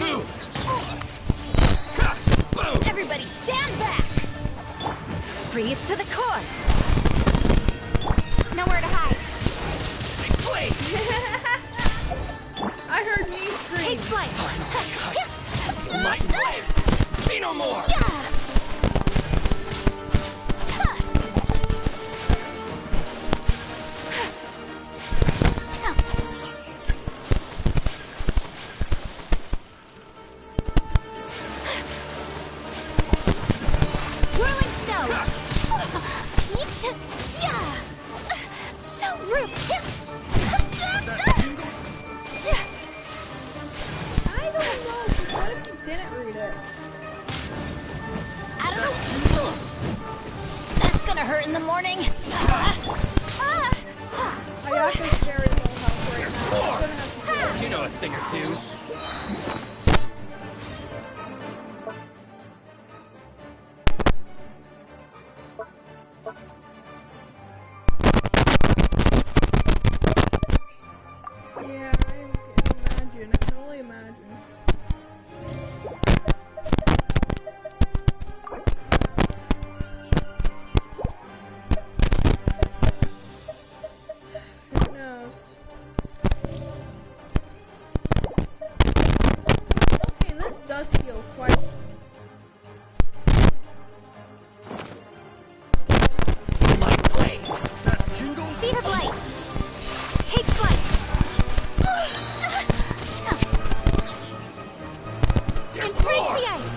Move! Boom! Everybody stand back! Freeze to the core! Nowhere to hide. morning. I actually very low health right now. I'm gonna have to You know a thing or two. Yeah, I can imagine. I can only imagine. Who knows? Okay, this does feel quite... Speed of light. Take flight. Embrace the ice.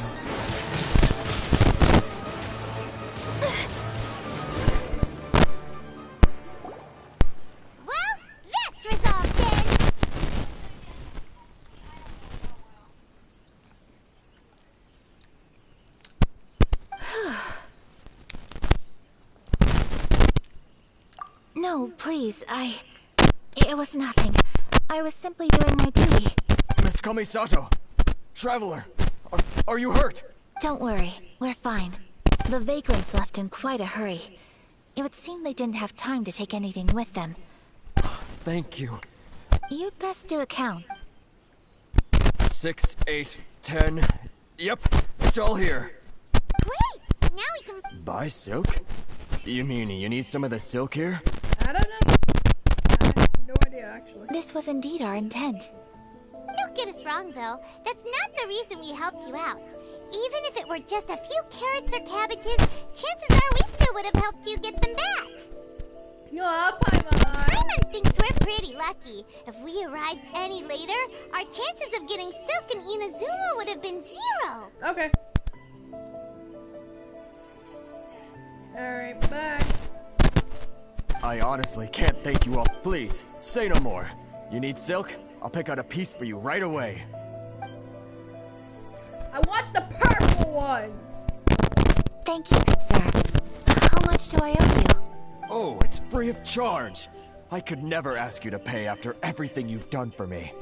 Well, that's resolved then. No, please, It was nothing. I was simply doing my duty. Miss Kamisato! Traveler! Are you hurt? Don't worry, we're fine. The vagrants left in quite a hurry. It would seem they didn't have time to take anything with them. Thank you. You'd best do a count. 6, 8, 10. Yep, it's all here. Great! Now we can... Buy silk? You mean you need some of the silk here? I don't know. I have no idea, actually. This was indeed our intent. Don't get us wrong, though. That's not the reason we helped you out. Even if it were just a few carrots or cabbages, chances are we still would have helped you get them back. No, Paimon. Paimon thinks we're pretty lucky. If we arrived any later, our chances of getting silk in Inazuma would have been 0. Okay. Alright, bye. I honestly can't thank you all. Please, say no more. You need silk? I'll pick out a piece for you right away. I want the purple one! Thank you, good sir. How much do I owe you? Oh, it's free of charge. I could never ask you to pay after everything you've done for me.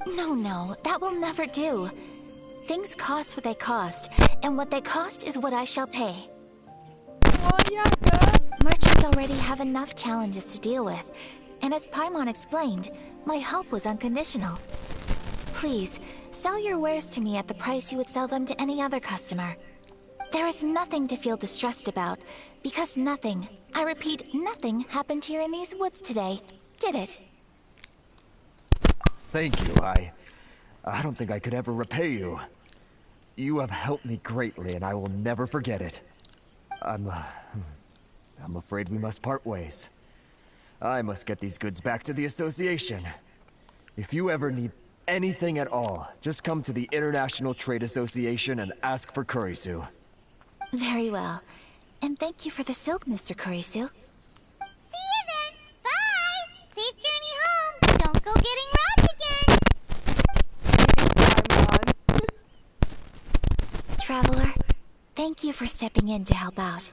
No, that will never do. Things cost what they cost, and what they cost is what I shall pay. Oh, yeah, good. Merchants already have enough challenges to deal with, and as Paimon explained, my help was unconditional. Please, sell your wares to me at the price you would sell them to any other customer. There is nothing to feel distressed about, because nothing, I repeat, nothing happened here in these woods today, did it? Thank you, I don't think I could ever repay you. You have helped me greatly, and I will never forget it. I'm afraid we must part ways. I must get these goods back to the association. If you ever need anything at all, just come to the International Trade Association and ask for Kurisu. Very well. And thank you for the silk, Mr. Kurisu. See you then! Bye! Safe journey home! Don't go getting robbed again! Traveler, thank you for stepping in to help out.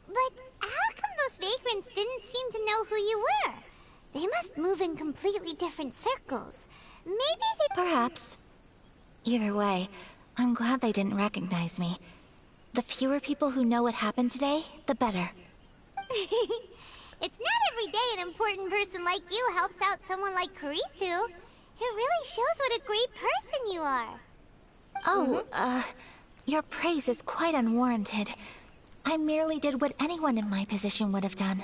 But how come those vagrants didn't seem to know who you were? They must move in completely different circles. Maybe they... Perhaps. Either way, I'm glad they didn't recognize me. The fewer people who know what happened today, the better. It's not every day an important person like you helps out someone like Kurisu. It really shows what a great person you are. Oh, your praise is quite unwarranted. I merely did what anyone in my position would have done.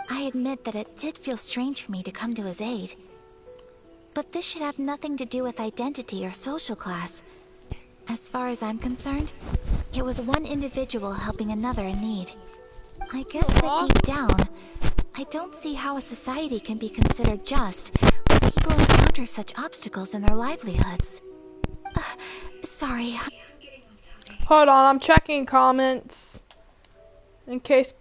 I admit that it did feel strange for me to come to his aid. But this should have nothing to do with identity or social class. As far as I'm concerned, it was one individual helping another in need. I guess that deep down, I don't see how a society can be considered just when people encounter such obstacles in their livelihoods. Sorry. Hold on, I'm checking comments. In case...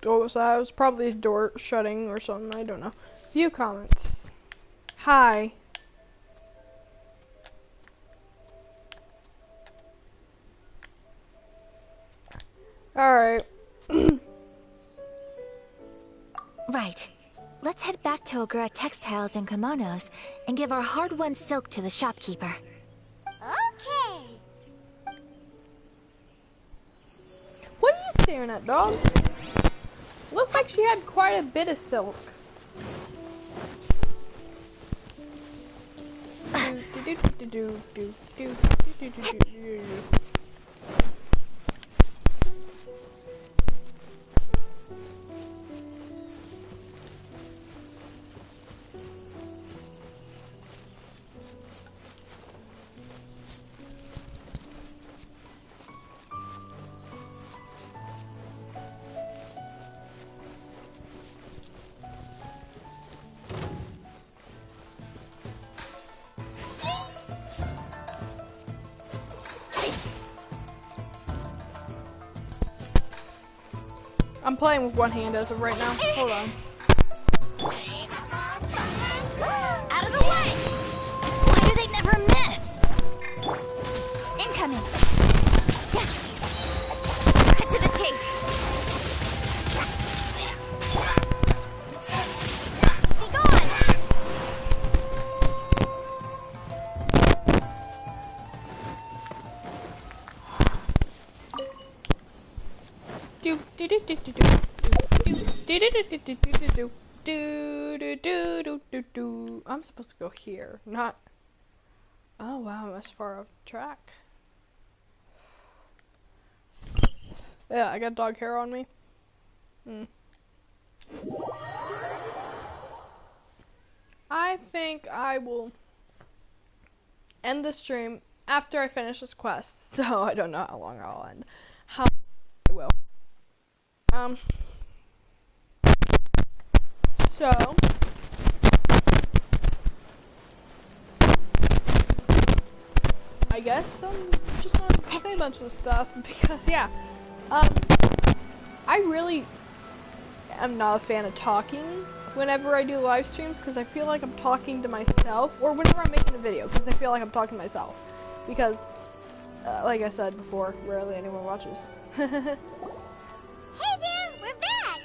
What was that? It was probably his door shutting or something, I don't know. View comments. Hi. Alright. Right. Let's head back to Ogura Textiles and Kimonos and give our hard-won silk to the shopkeeper. Okay. What are you staring at, dog? Looked like she had quite a bit of silk. I'm playing with one hand as of right now. Hold on. Out of the way! Why do they never miss? Incoming. Yeah. Cut to the chase. Be gone! I'm supposed to go here, not. Oh wow, that's far off track. Yeah, I got dog hair on me. I think I will end the stream after I finish this quest, so I don't know how long I'll end. How I will. So I guess I'm just gonna say a bunch of stuff because yeah, I really am not a fan of talking whenever I do live streams because I feel like I'm talking to myself, or whenever I'm making a video because I feel like I'm talking to myself because like I said before, rarely anyone watches. Hey there, we're back!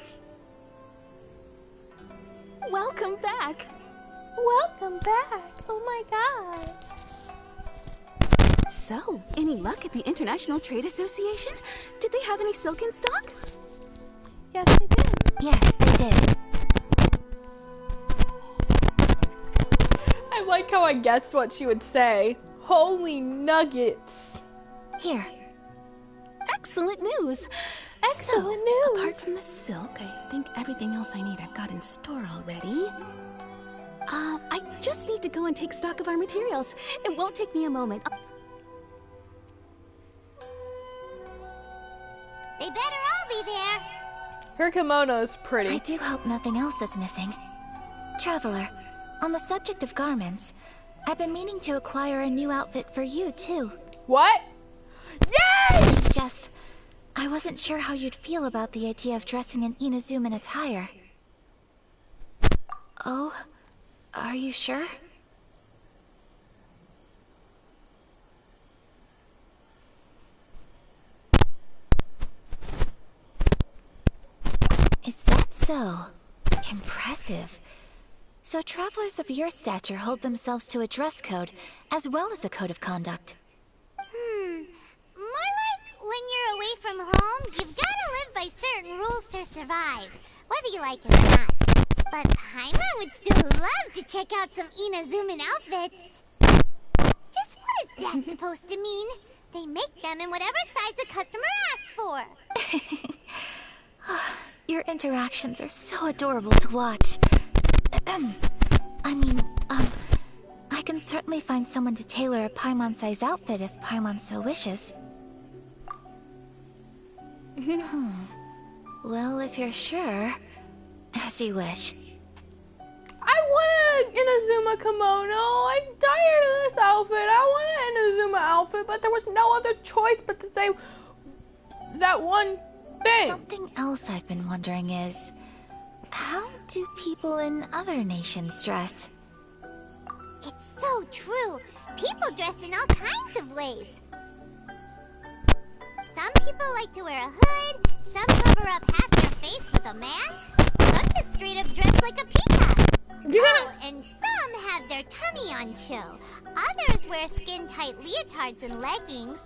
Welcome back! Welcome back! Oh my god! So, any luck at the International Trade Association? Did they have any silk in stock? Yes, they did. Yes, they did. I like how I guessed what she would say. Holy nuggets! Here. Excellent news! Excellent news! Apart from the silk, I think everything else I need I've got in store already. I just need to go and take stock of our materials. It won't take me a moment. They better all be there. Her kimono's pretty. I do hope nothing else is missing. Traveler, on the subject of garments, I've been meaning to acquire a new outfit for you, too. What? Yay! It's just, I wasn't sure how you'd feel about the idea of dressing in Inazuman attire. Oh, are you sure? Is that so? Impressive. So travelers of your stature hold themselves to a dress code, as well as a code of conduct. More like when you're away from home, you've gotta live by certain rules to survive, whether you like it or not. But Paimon would still love to check out some Inazuman outfits. Just what is that supposed to mean? They make them in whatever size the customer asks for. Your interactions are so adorable to watch. I can certainly find someone to tailor a Paimon-size outfit if Paimon so wishes. Well, if you're sure, as you wish. I want an Inazuma kimono. I'm tired of this outfit. I want an Inazuma outfit, but there was no other choice but to say that one thing. Something else I've been wondering is, how do people in other nations dress? It's so true. People dress in all kinds of ways. Some people like to wear a hood, some cover up half their face with a mask, some just straight up dress like a peacock. Oh, and some have their tummy on show. Others wear skin-tight leotards and leggings.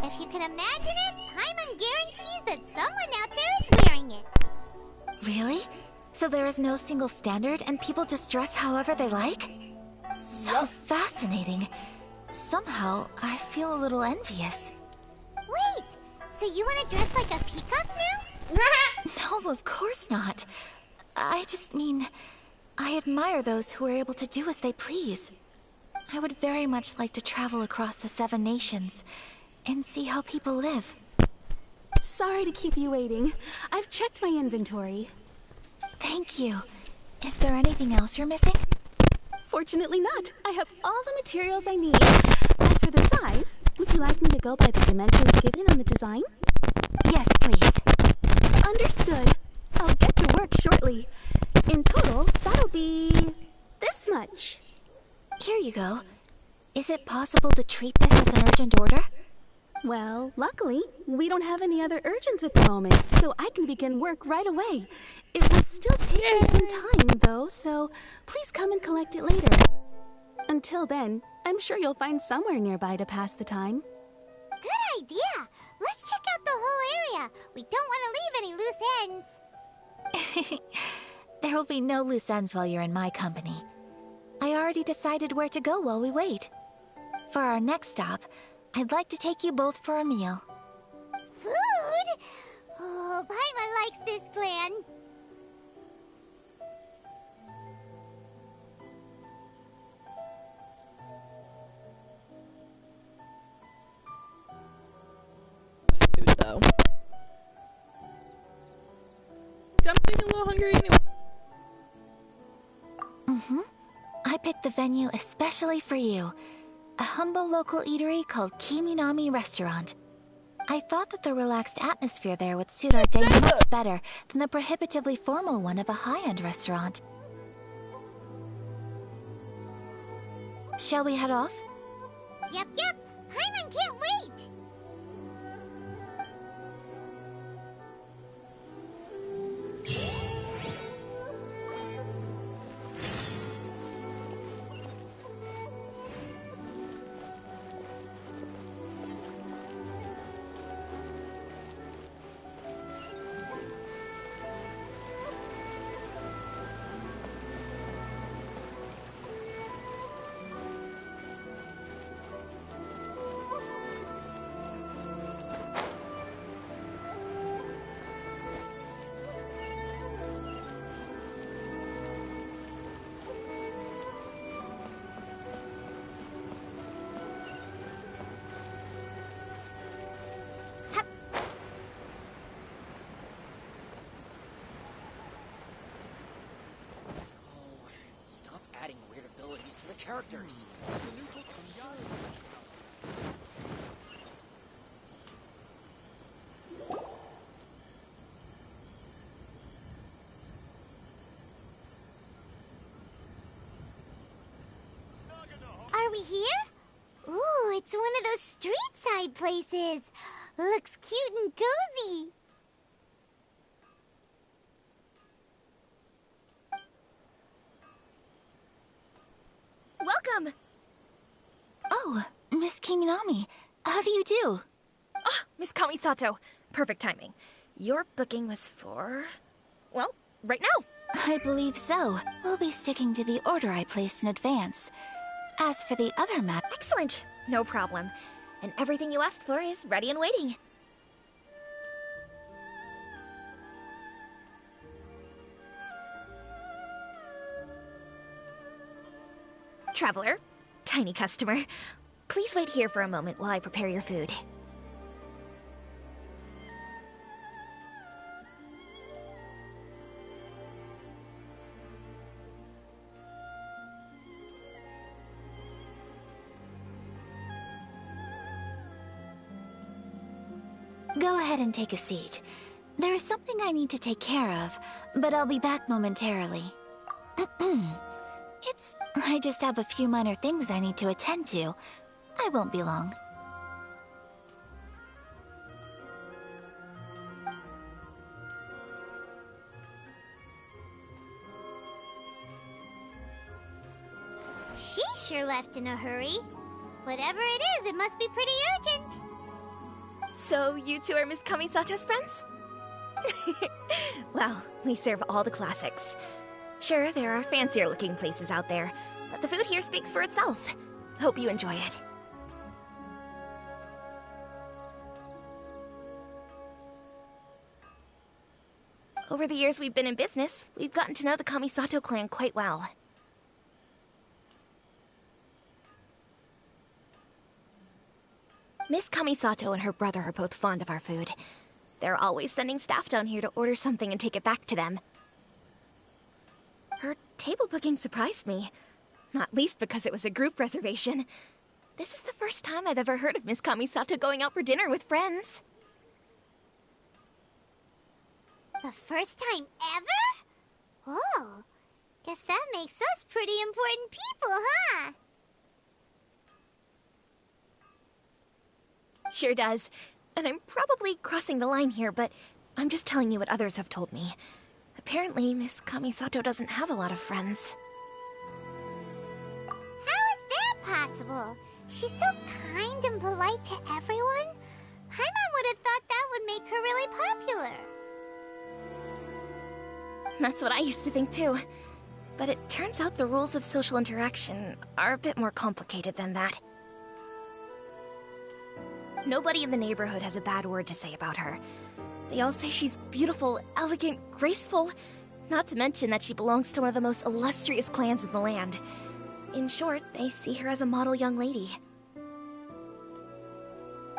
If you can imagine it, Paimon guarantees that someone out there is wearing it. Really? So there is no single standard and people just dress however they like? So fascinating. Somehow, I feel a little envious. Wait, so you want to dress like a peacock now? No, of course not. I just mean, I admire those who are able to do as they please. I would very much like to travel across the 7 nations and see how people live. Sorry to keep you waiting. I've checked my inventory. Thank you. Is there anything else you're missing? Fortunately not. I have all the materials I need. As for the size, would you like me to go by the dimensions given on the design? Yes, please. Understood. I'll get to work shortly. In total, that'll be this much. Here you go. Is it possible to treat this as an urgent order? Well, luckily, we don't have any other urgents at the moment, so I can begin work right away. It will still take me some time, though, so please come and collect it later. Until then, I'm sure you'll find somewhere nearby to pass the time. Good idea! Let's check out the whole area. We don't want to leave any loose ends. There will be no loose ends while you're in my company. I already decided where to go while we wait. For our next stop, I'd like to take you both for a meal. Food? Oh, Paimon likes this plan. Food, though. I'm getting a little hungry anyway. I picked the venue especially for you. A humble local eatery called Kiminami Restaurant. I thought that the relaxed atmosphere there would suit our day much better than the prohibitively formal one of a high-end restaurant. Shall we head off? Yep. Paimon can't wait! Adding weird abilities to the characters. Are we here? Ooh, it's one of those street-side places. Looks cute and cozy. Welcome! Oh, Miss Kiminami, how do you do? Ah, Miss Kamisato. Perfect timing. Your booking was for... well, right now. I believe so. We'll be sticking to the order I placed in advance. As for the other matter... Excellent. No problem. And everything you asked for is ready and waiting. Traveler, tiny customer, please wait here for a moment while I prepare your food. Go ahead and take a seat. There is something I need to take care of, but I'll be back momentarily. I just have a few minor things I need to attend to. I won't be long. sure left in a hurry. Whatever it is, it must be pretty urgent. So you two are Miss Kamisato's friends? Well, we serve all the classics. Sure, there are fancier looking places out there, but the food here speaks for itself. Hope you enjoy it. Over the years we've been in business, we've gotten to know the Kamisato clan quite well. Miss Kamisato and her brother are both fond of our food. They're always sending staff down here to order something and take it back to them. Her table booking surprised me, not least because it was a group reservation. This is the first time I've ever heard of Miss Kamisato going out for dinner with friends. The first time ever? Oh, guess that makes us pretty important people, huh? Sure does. And I'm probably crossing the line here, but I'm just telling you what others have told me. Apparently, Miss Kamisato doesn't have a lot of friends. How is that possible? She's so kind and polite to everyone. Paimon would have thought that would make her really popular. That's what I used to think too. But it turns out the rules of social interaction are a bit more complicated than that. Nobody in the neighborhood has a bad word to say about her. They all say she's beautiful, elegant, graceful, not to mention that she belongs to one of the most illustrious clans in the land. In short, they see her as a model young lady.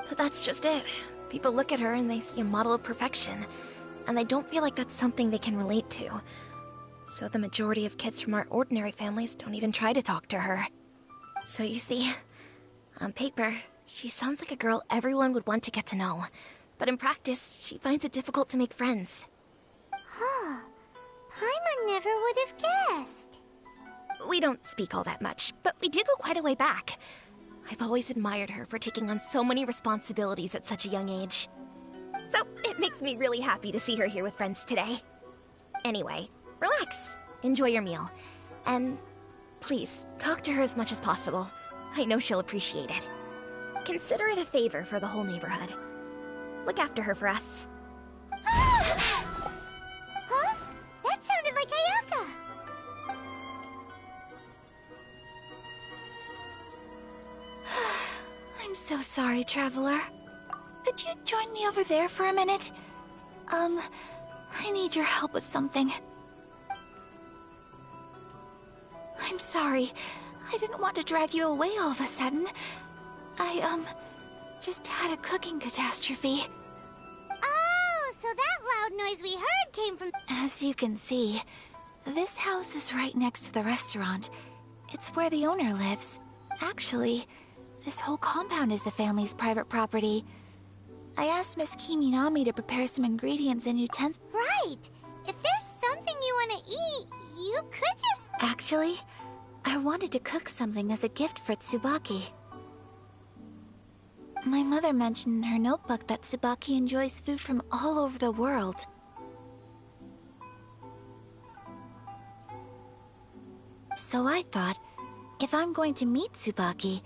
But that's just it. People look at her and they see a model of perfection, and they don't feel like that's something they can relate to. So the majority of kids from our ordinary families don't even try to talk to her. So you see, on paper, she sounds like a girl everyone would want to get to know. But in practice, she finds it difficult to make friends. Huh. Paimon never would have guessed. We don't speak all that much, but we do go quite a way back. I've always admired her for taking on so many responsibilities at such a young age. So it makes me really happy to see her here with friends today. Anyway, relax, enjoy your meal, and please, talk to her as much as possible. I know she'll appreciate it. Consider it a favor for the whole neighborhood. Look after her for us. Huh? That sounded like Ayaka! I'm so sorry, Traveler. Could you join me over there for a minute? I need your help with something. I'm sorry. I didn't want to drag you away all of a sudden. I, just had a cooking catastrophe. Oh, so that loud noise we heard came from... As you can see, this house is right next to the restaurant. It's where the owner lives. Actually, this whole compound is the family's private property. I asked Miss Kiminami to prepare some ingredients and utensils. Right! If there's something you want to eat, you could just... Actually, I wanted to cook something as a gift for Tsubaki. My mother mentioned in her notebook that Tsubaki enjoys food from all over the world. So I thought, if I'm going to meet Tsubaki,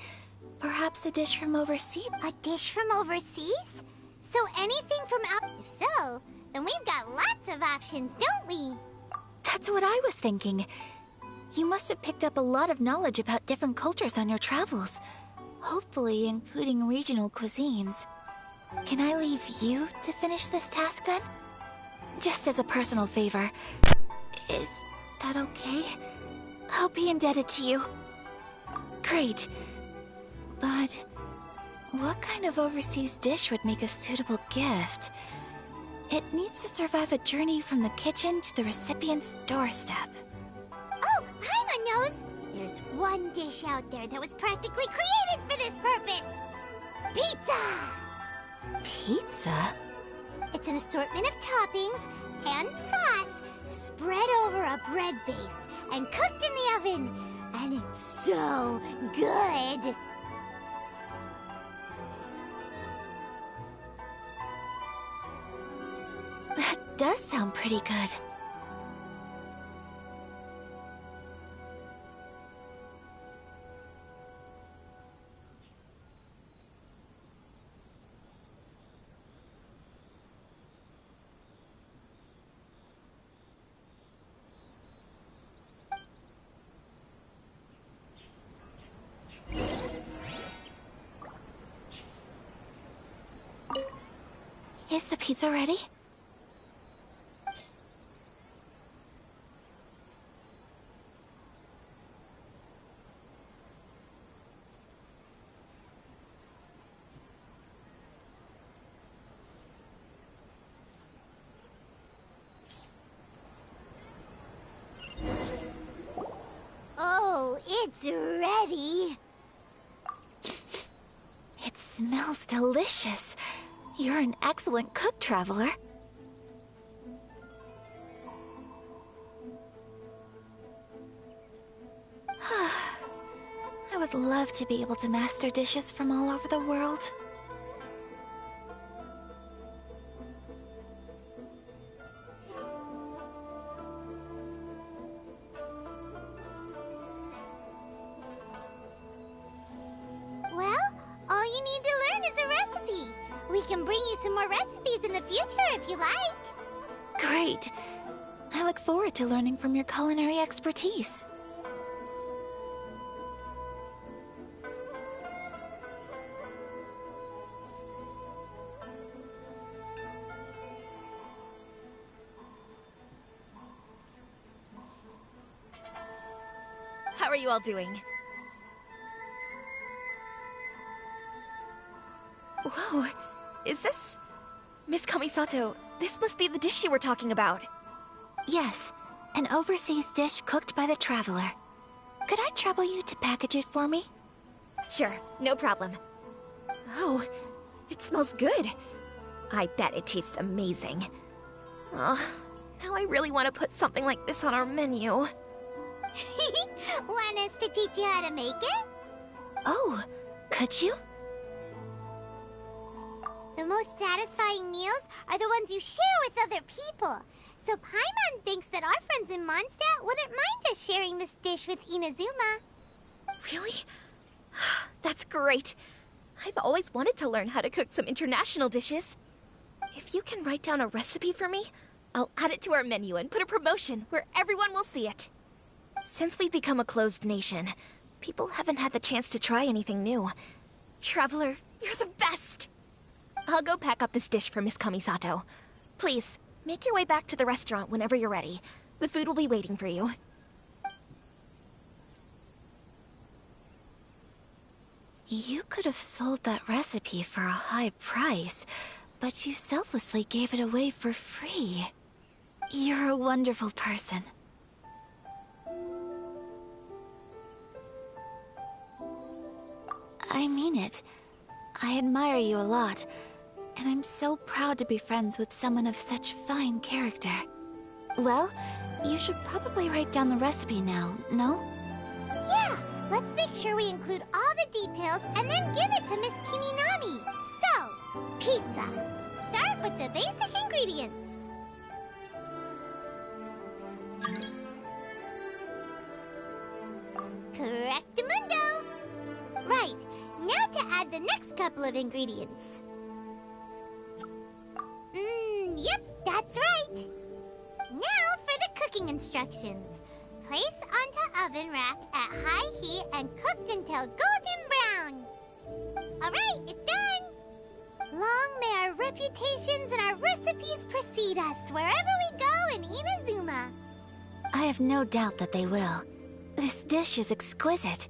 perhaps a dish from overseas? A dish from overseas? So anything from out... If so, then we've got lots of options, don't we? That's what I was thinking. You must have picked up a lot of knowledge about different cultures on your travels. Hopefully including regional cuisines. Can I leave you to finish this task then? Just as a personal favor. Is that okay? I'll be indebted to you. Great. But what kind of overseas dish would make a suitable gift? It needs to survive a journey from the kitchen to the recipient's doorstep. Oh, Paimon knows! There's one dish out there that was practically created for this purpose! Pizza! Pizza? It's an assortment of toppings and sauce spread over a bread base and cooked in the oven. And it's so good! That does sound pretty good. Is the pizza ready? Oh, it's ready. It smells delicious. You're an excellent cook, Traveler. I would love to be able to master dishes from all over the world. Well, all you need to learn is a recipe. We can bring you some more recipes in the future if you like. Great. I look forward to learning from your culinary expertise. How are you all doing? Whoa, is this... Miss Kamisato, this must be the dish you were talking about. Yes, an overseas dish cooked by the Traveler. Could I trouble you to package it for me? Sure, no problem. Oh, it smells good. I bet it tastes amazing. Oh, now I really want to put something like this on our menu. Want us to teach you how to make it? Oh, could you? The most satisfying meals are the ones you share with other people. So Paimon thinks that our friends in Mondstadt wouldn't mind us sharing this dish with Inazuma. Really? That's great. I've always wanted to learn how to cook some international dishes. If you can write down a recipe for me, I'll add it to our menu and put a promotion where everyone will see it. Since we've become a closed nation, people haven't had the chance to try anything new. Traveler, you're the best! I'll go pack up this dish for Miss Kamisato. Please, make your way back to the restaurant whenever you're ready. The food will be waiting for you. You could have sold that recipe for a high price, but you selflessly gave it away for free. You're a wonderful person. I mean it. I admire you a lot, and I'm so proud to be friends with someone of such fine character. Well, you should probably write down the recipe now, no? Yeah, let's make sure we include all the details and then give it to Miss Kiminami. So, pizza. Start with the basic ingredients. Correctamundo. Right, now to add the next couple of ingredients. Yep, that's right. Now for the cooking instructions. Place onto oven rack at high heat and cooked until golden brown. Alright, it's done! Long may our reputations and our recipes precede us wherever we go in Inazuma. I have no doubt that they will. This dish is exquisite.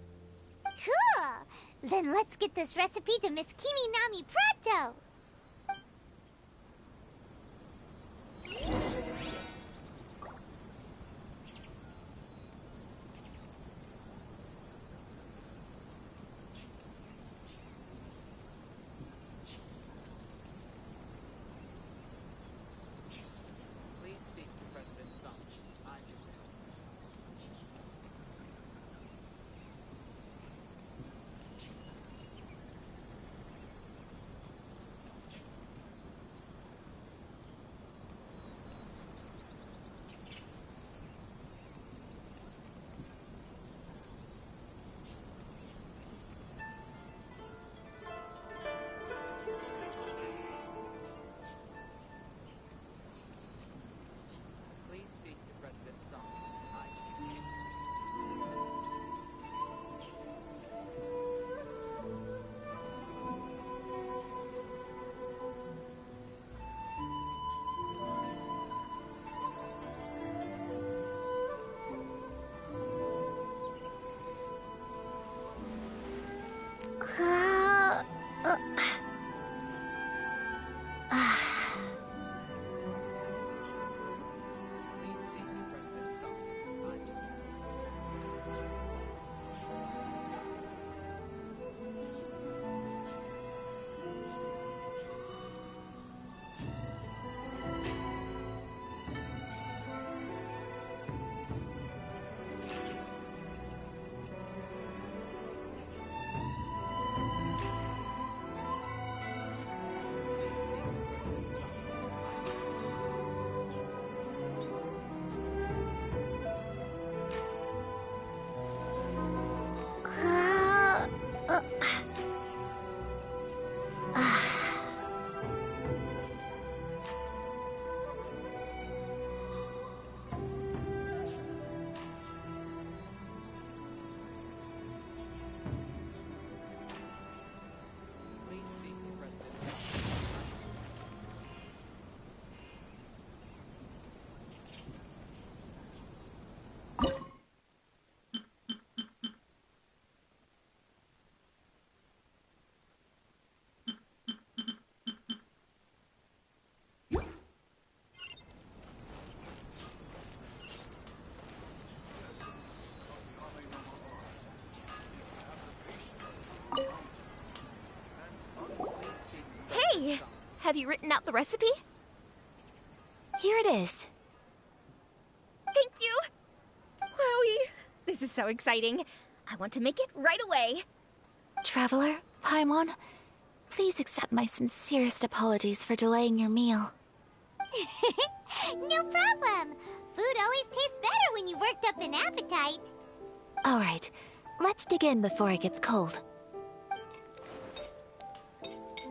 Cool! Then let's get this recipe to Miss Kiminami pronto! Please speak to President Sung. I'm just Say, have you written out the recipe? Here it is. Thank you! Wowie! This is so exciting. I want to make it right away. Traveler, Paimon, please accept my sincerest apologies for delaying your meal. No problem. Food always tastes better when you worked up an appetite. All right, let's dig in before it gets cold.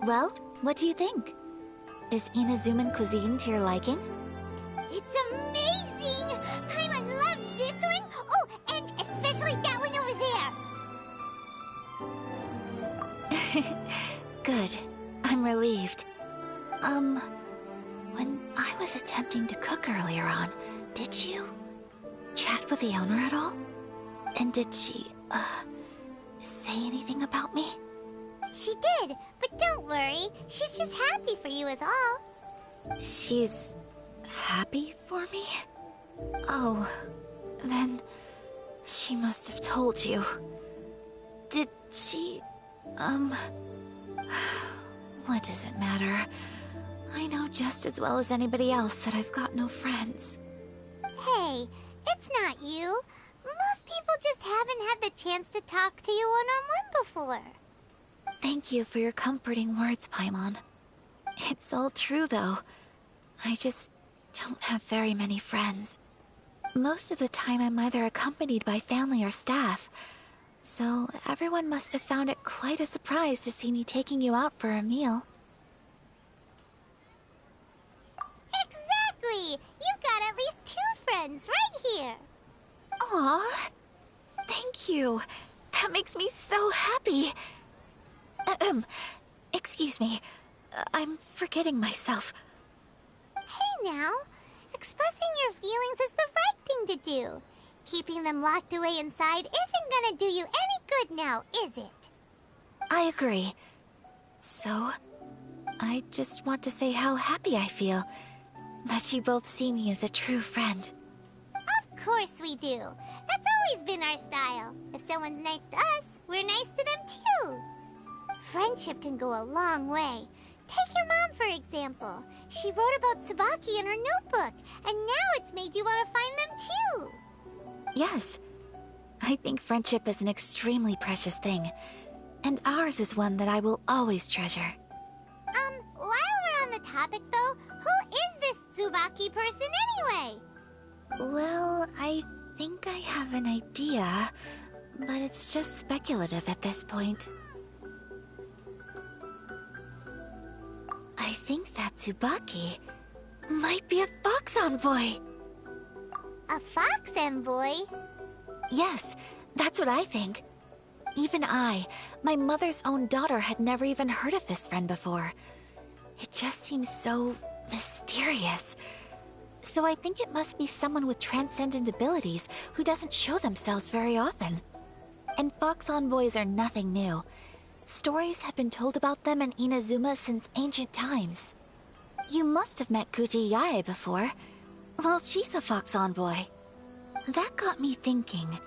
Well, what do you think? Is Inazuman cuisine to your liking? It's amazing! Paimon loved this one! Oh, and especially that one over there! Good. I'm relieved. When I was attempting to cook earlier on, did you chat with the owner at all? And did she, say anything about me? She did, but don't worry. She's just happy for you is all. She's happy for me? Oh, then she must have told you. Did she, what does it matter? I know just as well as anybody else that I've got no friends. Hey, it's not you. Most people just haven't had the chance to talk to you one-on-one before. Thank you for your comforting words, Paimon. It's all true, though. I just don't have very many friends. Most of the time I'm either accompanied by family or staff, so everyone must have found it quite a surprise to see me taking you out for a meal. Exactly! You've got at least 2 friends right here. Aw, thank you. That makes me so happy. Excuse me. I'm forgetting myself. Hey now, expressing your feelings is the right thing to do. Keeping them locked away inside isn't gonna do you any good now, is it? I agree. So, I just want to say how happy I feel that you both see me as a true friend. Of course we do. That's always been our style. If someone's nice to us, we're nice to them too. Friendship can go a long way. Take your mom, for example. She wrote about Tsubaki in her notebook, and now it's made you want to find them too. Yes. I think friendship is an extremely precious thing, and ours is one that I will always treasure. While we're on the topic though, who is this Tsubaki person anyway? Well, I think I have an idea, but it's just speculative at this point. I think that Tsubaki might be a fox envoy. A fox envoy? Yes, that's what I think. Even I, my mother's own daughter, had never even heard of this friend before. It just seems so mysterious. So I think it must be someone with transcendent abilities who doesn't show themselves very often. And fox envoys are nothing new. Stories have been told about them in Inazuma since ancient times. You must have met Kuji Yae before. Well, she's a fox envoy. That got me thinking.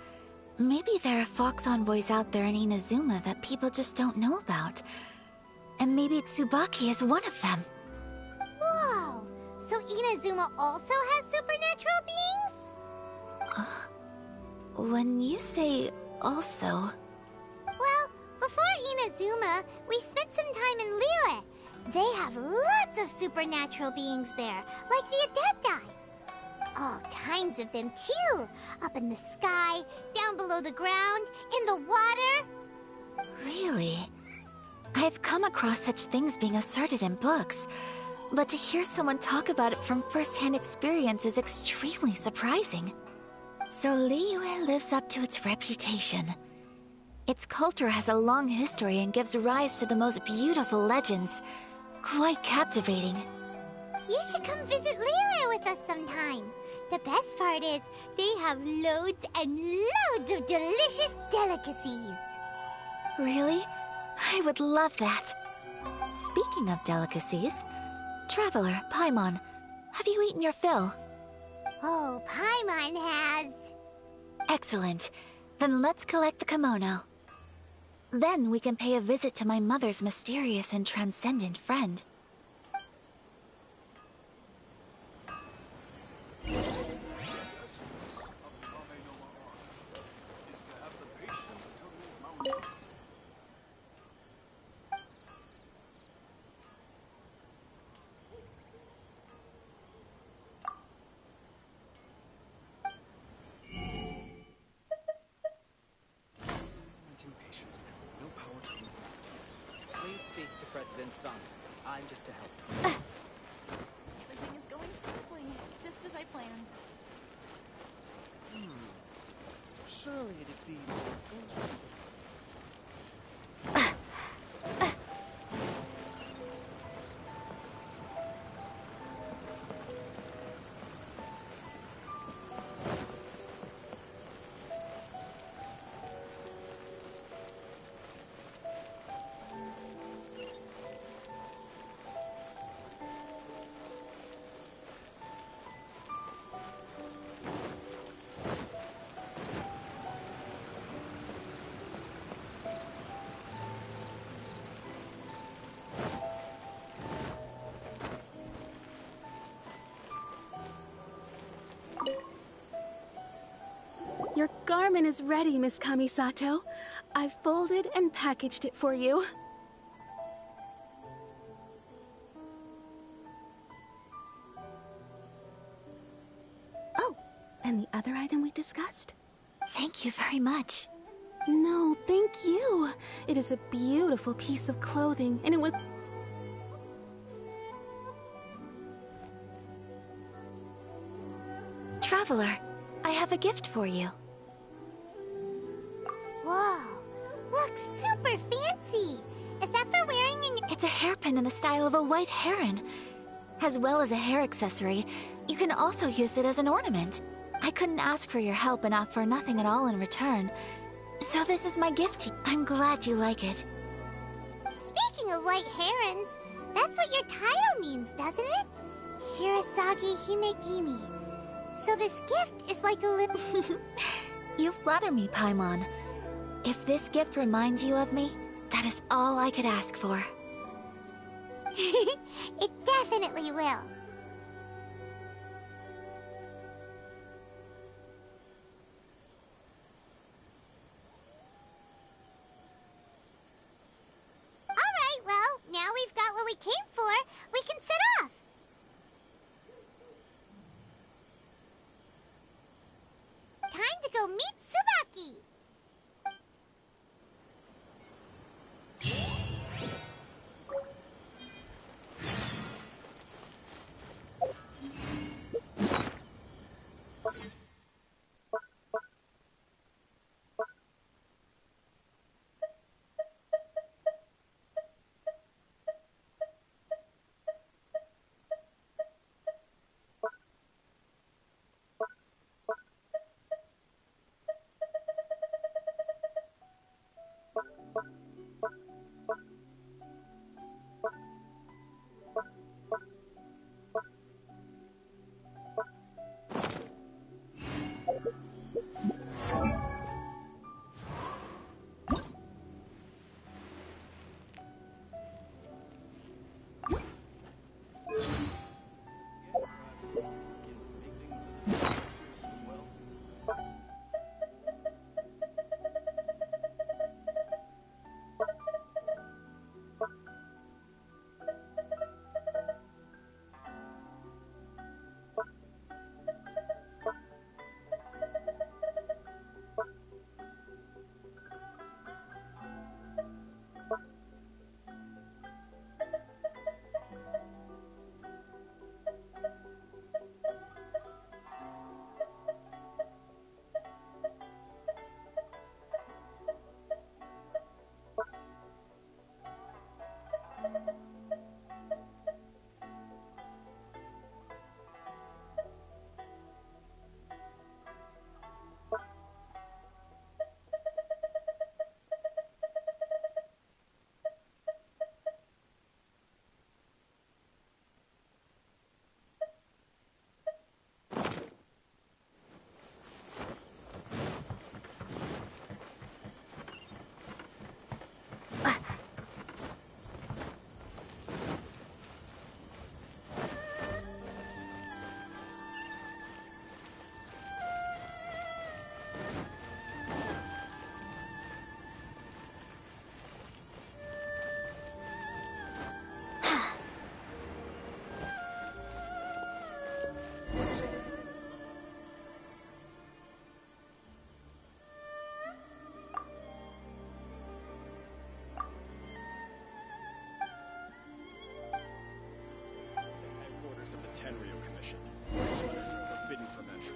Maybe there are fox envoys out there in Inazuma that people just don't know about. And maybe Tsubaki is one of them. Whoa! So Inazuma also has supernatural beings? When you say also... Well, before Inazuma, we spent some time in Liyue. They have lots of supernatural beings there, like the Adepti. All kinds of them too. Up in the sky, down below the ground, in the water. Really? I've come across such things being asserted in books, but to hear someone talk about it from first-hand experience is extremely surprising. So Liyue lives up to its reputation. Its culture has a long history and gives rise to the most beautiful legends. Quite captivating. You should come visit Liyue with us sometime. The best part is, they have loads and loads of delicious delicacies. Really? I would love that. Speaking of delicacies, Traveler, Paimon, have you eaten your fill? Oh, Paimon has. Excellent. Then let's collect the kimono. Then we can pay a visit to my mother's mysterious and transcendent friend. president's son. I'm just a helper. Everything is going smoothly, just as I planned. Surely it'd be more interesting. Your garment is ready, Miss Kamisato. I've folded and packaged it for you. Oh, and the other item we discussed? Thank you very much. No, thank you. It is a beautiful piece of clothing, and it was... Traveler, I have a gift for you. Whoa, looks super fancy. Is that for wearing in your... It's a hairpin in the style of a white heron. As well as a hair accessory, you can also use it as an ornament. I couldn't ask for your help and offer nothing at all in return. So this is my gift to you. I'm glad you like it. Speaking of white herons, that's what your title means, doesn't it? Shirasagi Himegimi. So this gift is like a little... You flatter me, Paimon. If this gift reminds you of me, that is all I could ask for. It definitely will. Alright, well, now we've got what we came for. We can set off. Time to go meet Tsubaki. Tenryo Commission. Forbidden from entry.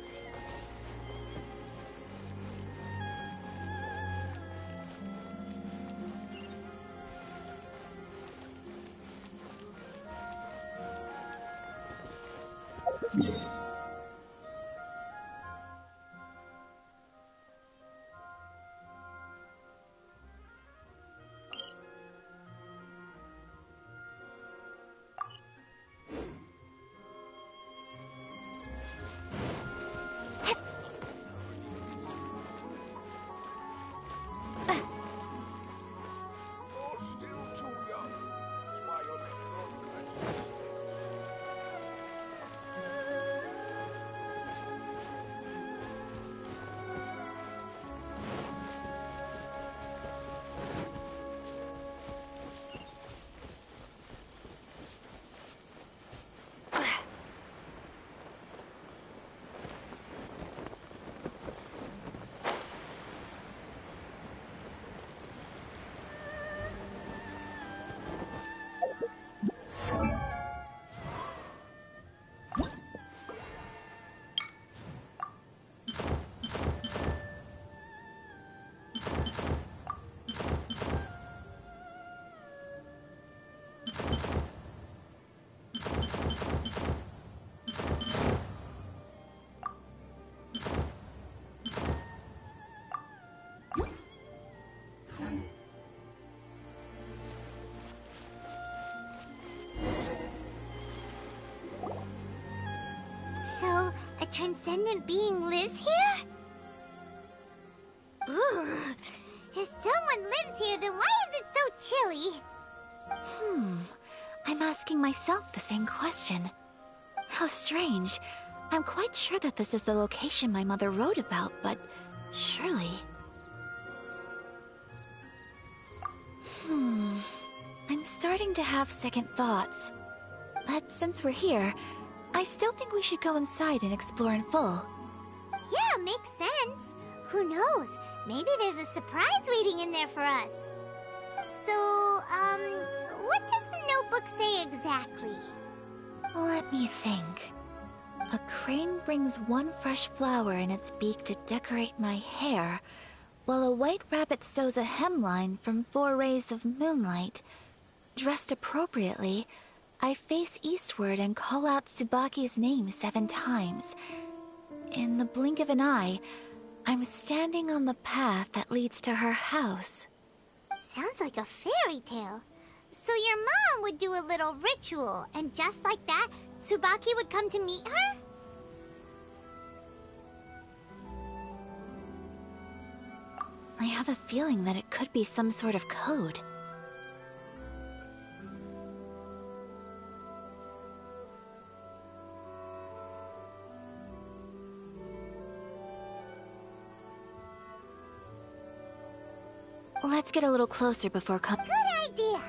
So, a transcendent being lives here? Ooh. If someone lives here, then why is it so chilly? I'm asking myself the same question. How strange. I'm quite sure that this is the location my mother wrote about, but surely... I'm starting to have second thoughts. But since we're here, I still think we should go inside and explore in full. Yeah, makes sense. Who knows? Maybe there's a surprise waiting in there for us. So, what does the notebook say exactly? Let me think. A crane brings one fresh flower in its beak to decorate my hair, while a white rabbit sews a hemline from 4 rays of moonlight. Dressed appropriately, I face eastward and call out Tsubaki's name 7 times. In the blink of an eye, I'm standing on the path that leads to her house. Sounds like a fairy tale. So your mom would do a little ritual, and just like that, Tsubaki would come to meet her? I have a feeling that it could be some sort of code. Let's get a little closer before Good idea!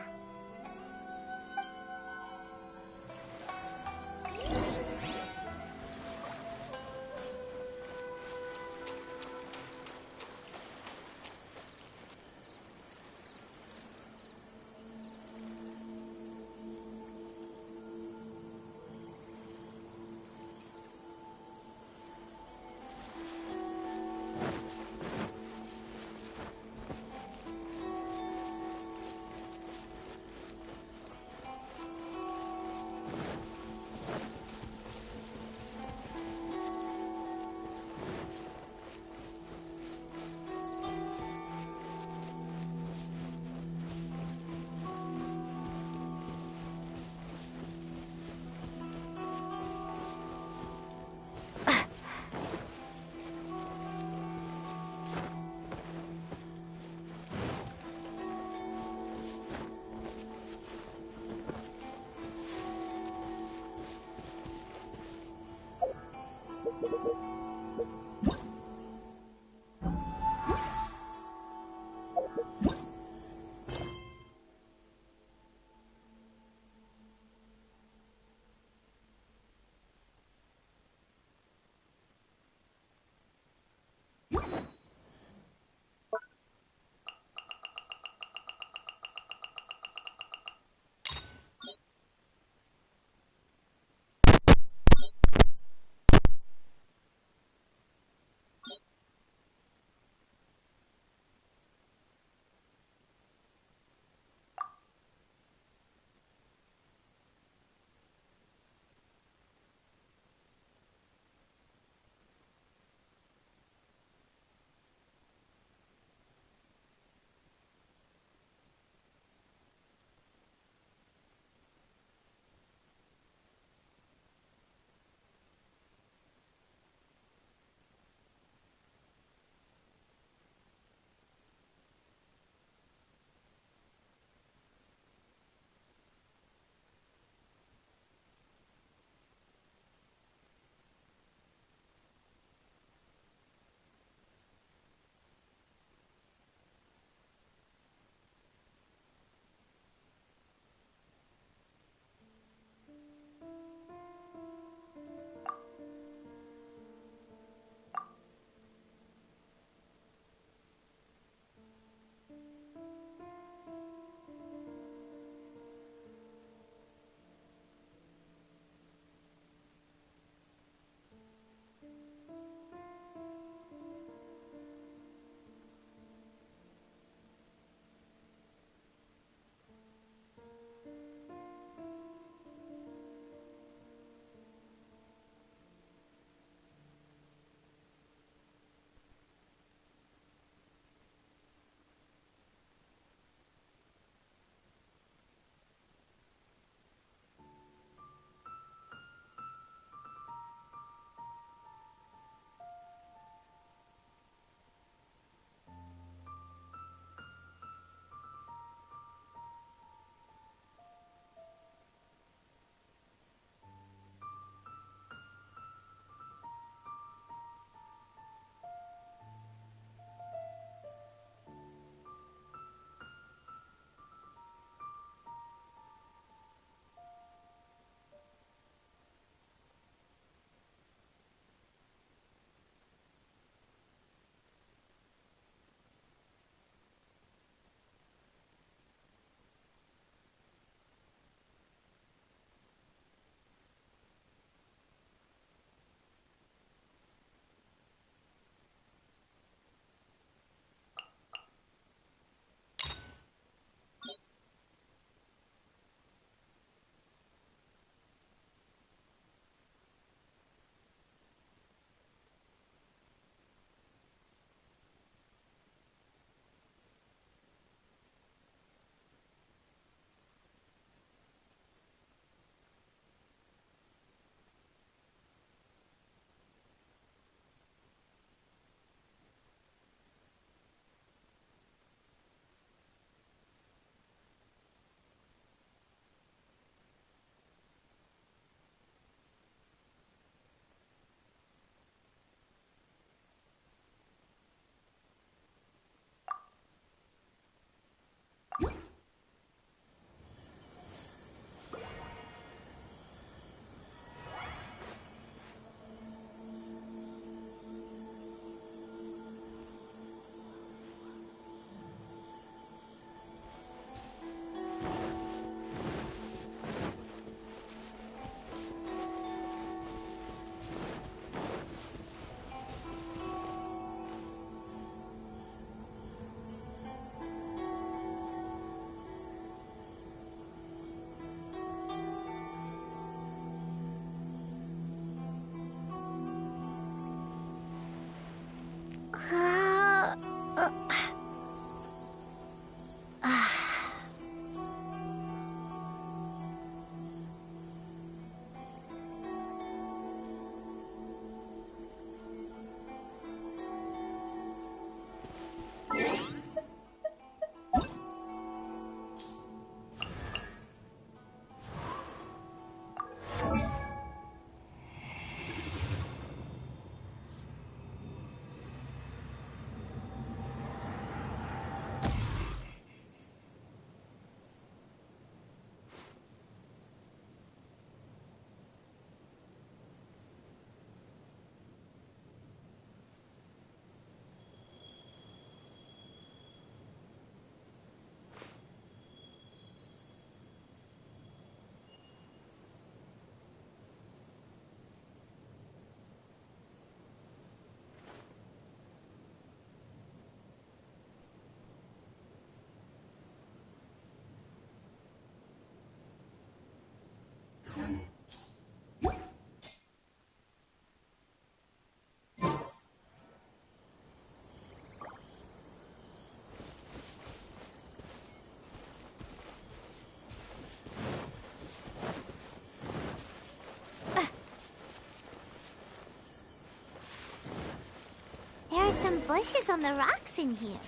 some bushes on the rocks in here.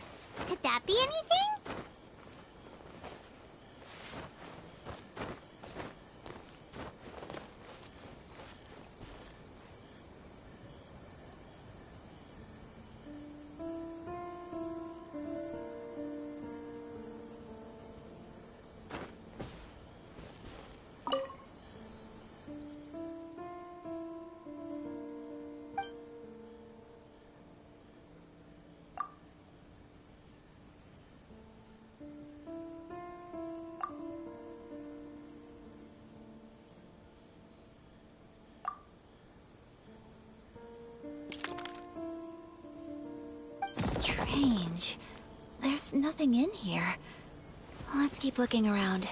Could that be anything? Strange. There's nothing in here. Let's keep looking around.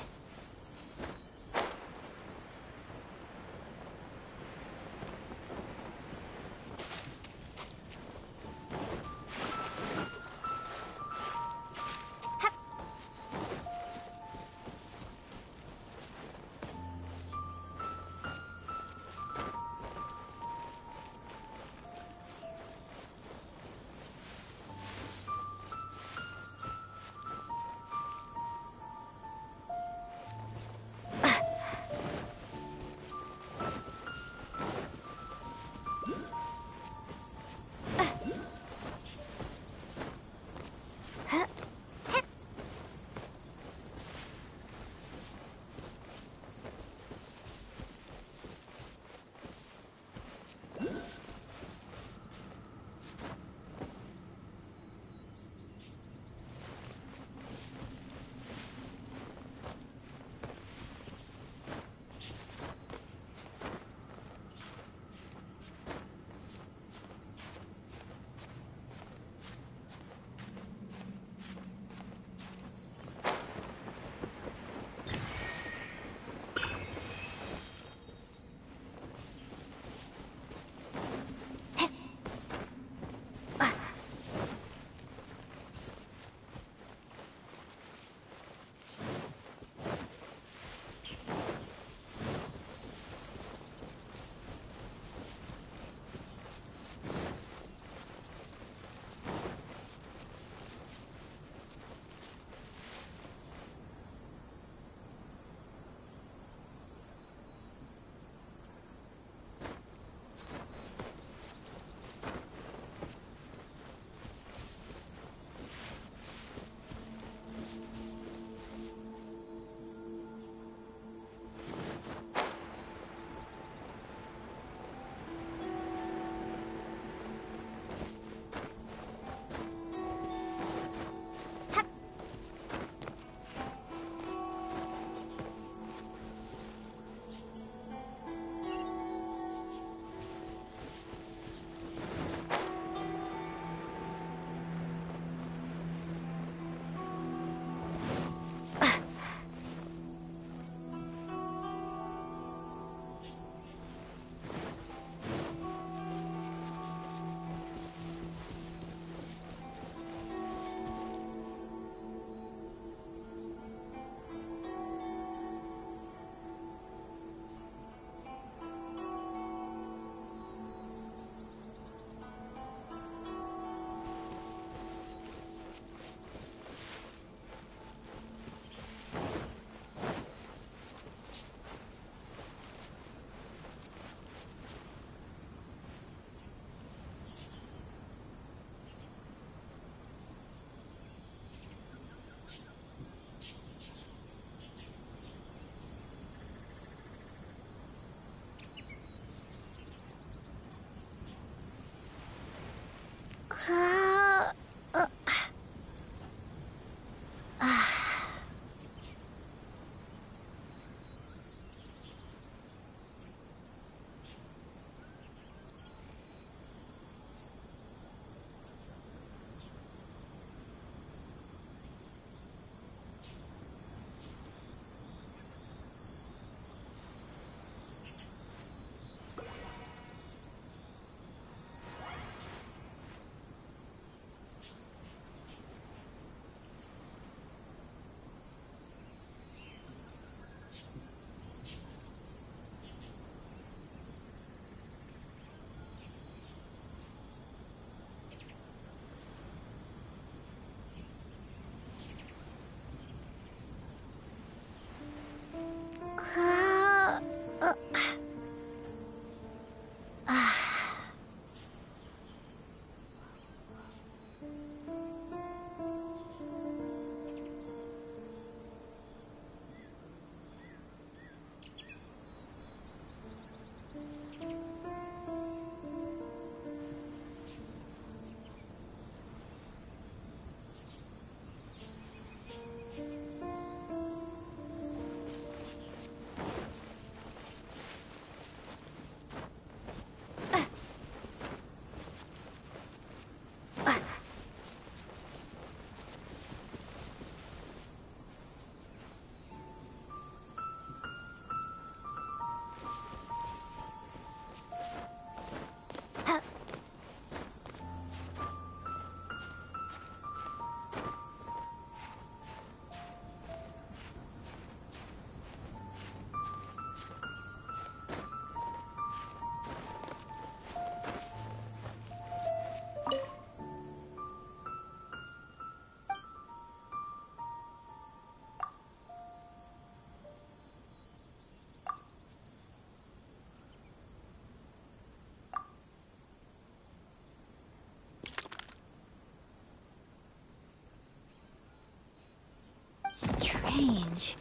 strange.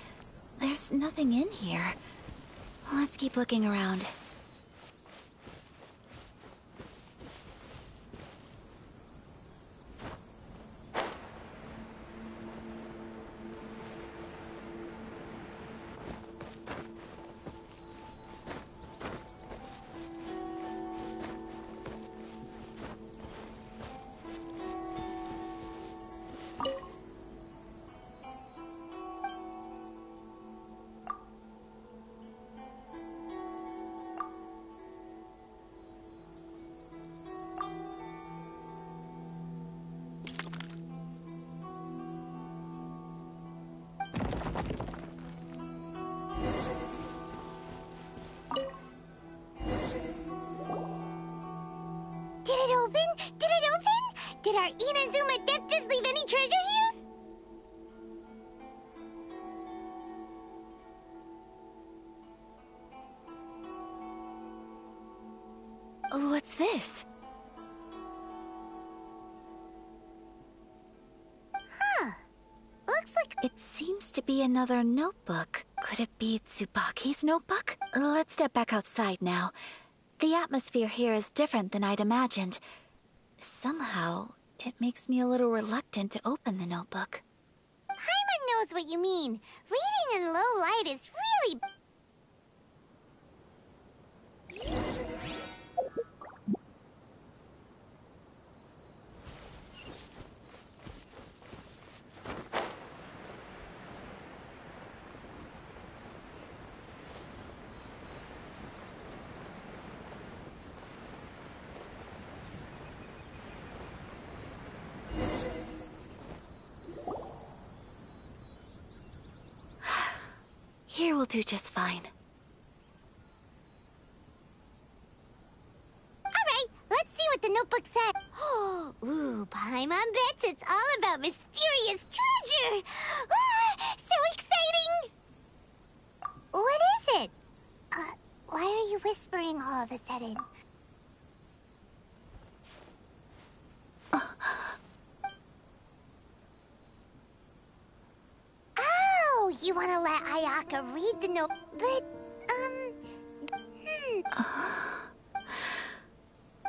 There's nothing in here. Let's keep looking around. Did our Inazuma Adeptus leave any treasure here? What's this? Huh. Looks like... It seems to be another notebook. Could it be Tsubaki's notebook? Let's step back outside now. The atmosphere here is different than I'd imagined. Somehow, it makes me a little reluctant to open the notebook. Paimon knows what you mean. Reading in low light is really... Here will do just fine. Alright, let's see what the notebook said. Ooh, Paimon bets it's all about mysterious treasure! Ah, so exciting! What is it? Why are you whispering all of a sudden? Oh, you want to let Ayaka read the note, but,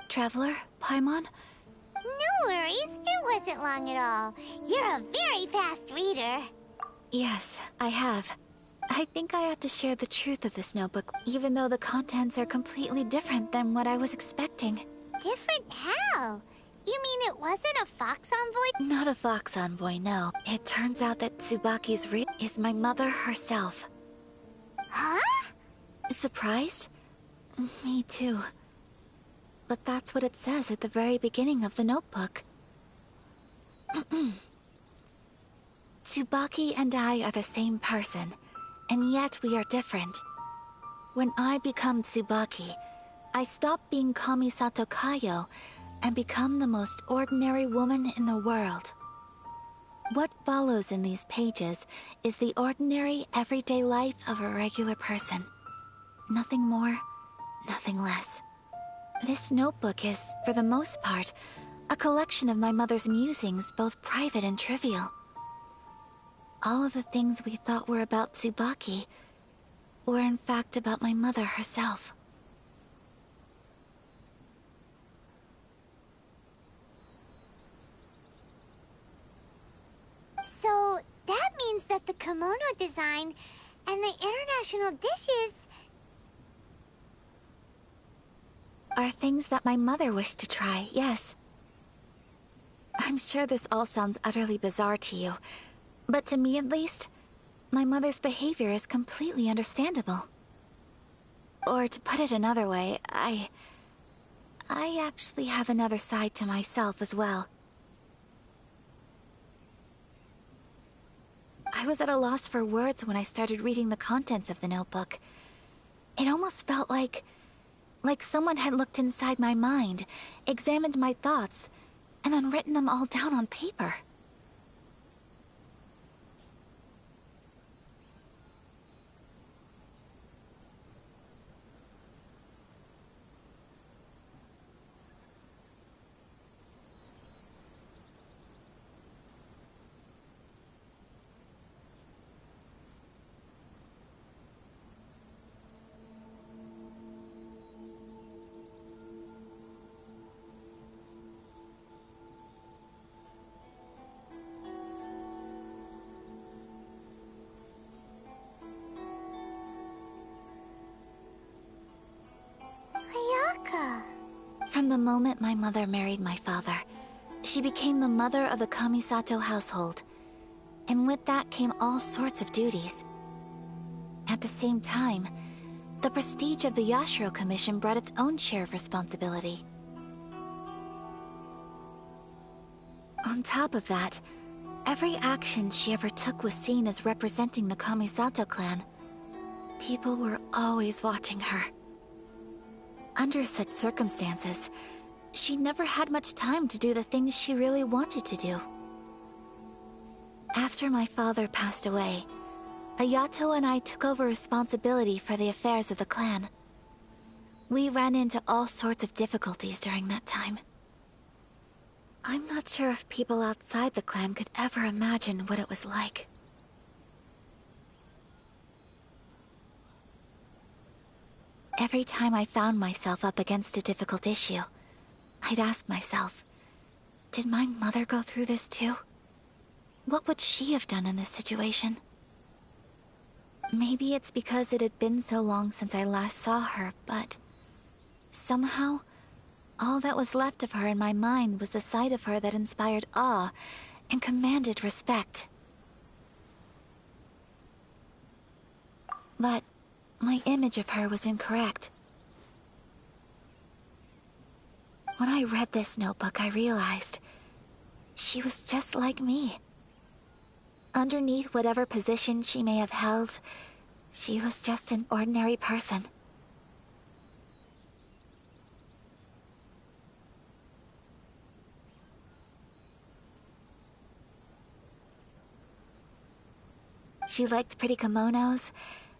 Traveler, Paimon? No worries, it wasn't long at all. You're a very fast reader. Yes, I have. I think I ought to share the truth of this notebook, even though the contents are completely different than what I was expecting. Different how? You mean it wasn't a Fox Envoy? Not a Fox Envoy, no. It turns out that Tsubaki's is my mother herself. Huh? Surprised? Me too. But that's what it says at the very beginning of the notebook. Tsubaki and I are the same person, and yet we are different. When I become Tsubaki, I stop being Kamisato Kayo and become the most ordinary woman in the world. What follows in these pages is the ordinary, everyday life of a regular person. Nothing more, nothing less. This notebook is, for the most part, a collection of my mother's musings, both private and trivial. All of the things we thought were about Tsubaki were in fact about my mother herself. So, that means that the kimono design and the international dishes... are things that my mother wished to try, yes. I'm sure this all sounds utterly bizarre to you, but to me at least, my mother's behavior is completely understandable. Or to put it another way, I actually have another side to myself as well. I was at a loss for words when I started reading the contents of the notebook. It almost felt like someone had looked inside my mind, examined my thoughts, and then written them all down on paper. From the moment my mother married my father, she became the mother of the Kamisato household. And with that came all sorts of duties. At the same time, the prestige of the Yashiro Commission brought its own share of responsibility. On top of that, every action she ever took was seen as representing the Kamisato clan. People were always watching her. Under such circumstances, she never had much time to do the things she really wanted to do. After my father passed away, Ayato and I took over responsibility for the affairs of the clan. We ran into all sorts of difficulties during that time. I'm not sure if people outside the clan could ever imagine what it was like. Every time I found myself up against a difficult issue, I'd ask myself, did my mother go through this too? What would she have done in this situation? Maybe it's because it had been so long since I last saw her, but somehow, all that was left of her in my mind was the sight of her that inspired awe and commanded respect. But my image of her was incorrect. When I read this notebook, I realized she was just like me. Underneath whatever position she may have held, she was just an ordinary person. She liked pretty kimonos.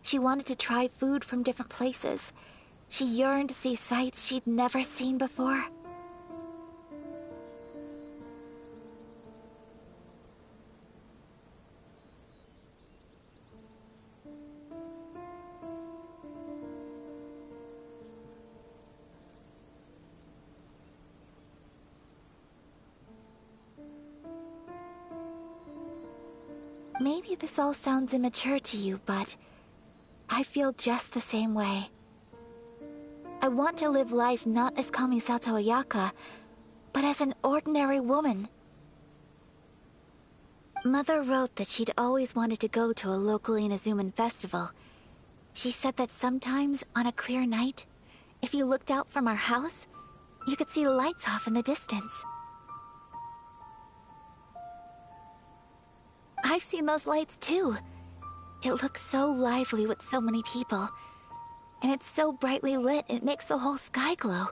She wanted to try food from different places. She yearned to see sights she'd never seen before. Maybe this all sounds immature to you, but I feel just the same way. I want to live life not as Kamisato Ayaka, but as an ordinary woman. Mother wrote that she'd always wanted to go to a local Inazuman festival. She said that sometimes, on a clear night, if you looked out from our house, you could see lights off in the distance. I've seen those lights too. It looks so lively with so many people. And it's so brightly lit, it makes the whole sky glow.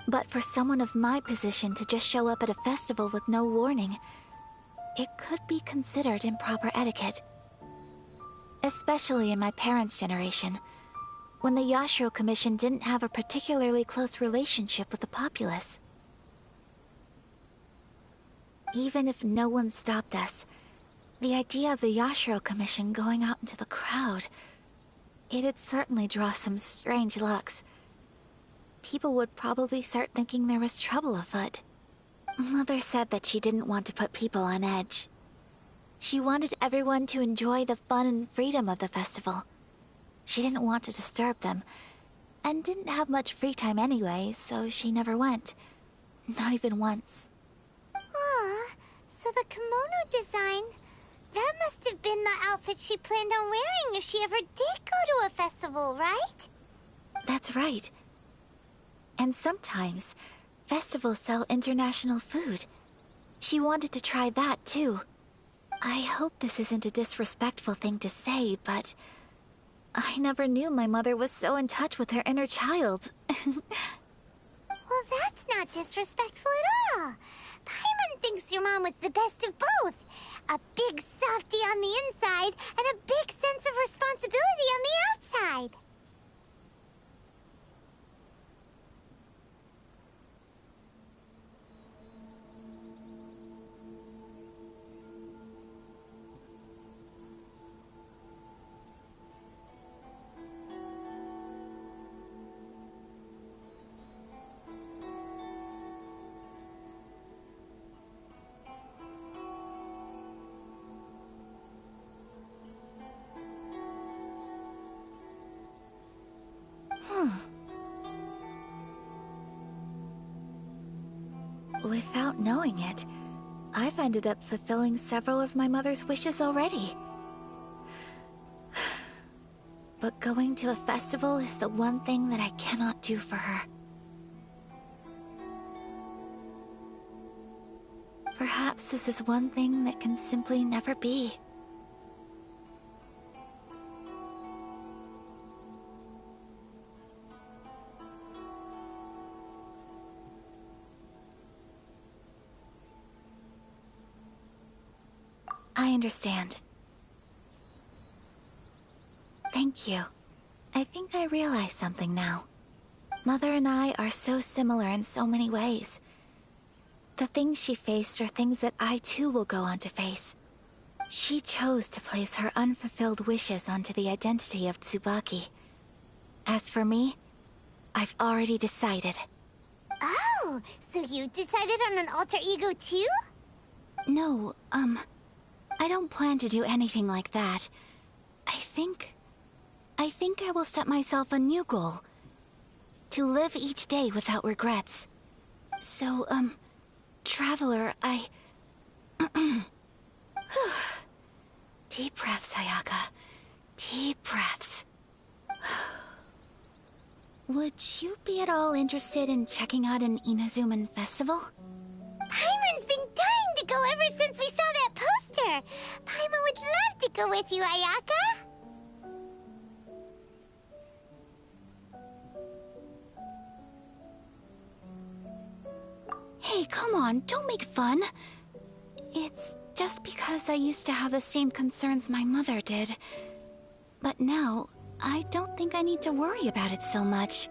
But for someone of my position to just show up at a festival with no warning, it could be considered improper etiquette. Especially in my parents' generation, when the Yashiro Commission didn't have a particularly close relationship with the populace. Even if no one stopped us, the idea of the Yashiro Commission going out into the crowd, it'd certainly draw some strange looks. People would probably start thinking there was trouble afoot. Mother said that she didn't want to put people on edge. She wanted everyone to enjoy the fun and freedom of the festival. She didn't want to disturb them, and didn't have much free time anyway, so she never went. Not even once. Aw, so the kimono design, that must have been the outfit she planned on wearing if she ever did go to a festival, right? That's right. And sometimes, festivals sell international food. She wanted to try that too. I hope this isn't a disrespectful thing to say, but I never knew my mother was so in touch with her inner child. Well, that's not disrespectful at all. Paimon thinks your mom was the best of both. A big softie on the inside and a big sense of responsibility on the outside. Without knowing it, I've ended up fulfilling several of my mother's wishes already. But going to a festival is the one thing that I cannot do for her. Perhaps this is one thing that can simply never be. I understand. Thank you. I think I realize something now. Mother and I are so similar in so many ways. The things she faced are things that I too will go on to face. She chose to place her unfulfilled wishes onto the identity of Tsubaki. As for me, I've already decided. Oh, so you decided on an alter ego too? No, I don't plan to do anything like that. I think I will set myself a new goal. To live each day without regrets. So, Traveler, Deep breaths, Ayaka. Deep breaths. Would you be at all interested in checking out an Inazuman festival? Paimon's been dying to go ever since we saw that poster! Paimon would love to go with you, Ayaka! Hey, come on, don't make fun. It's just because I used to have the same concerns my mother did. But now, I don't think I need to worry about it so much.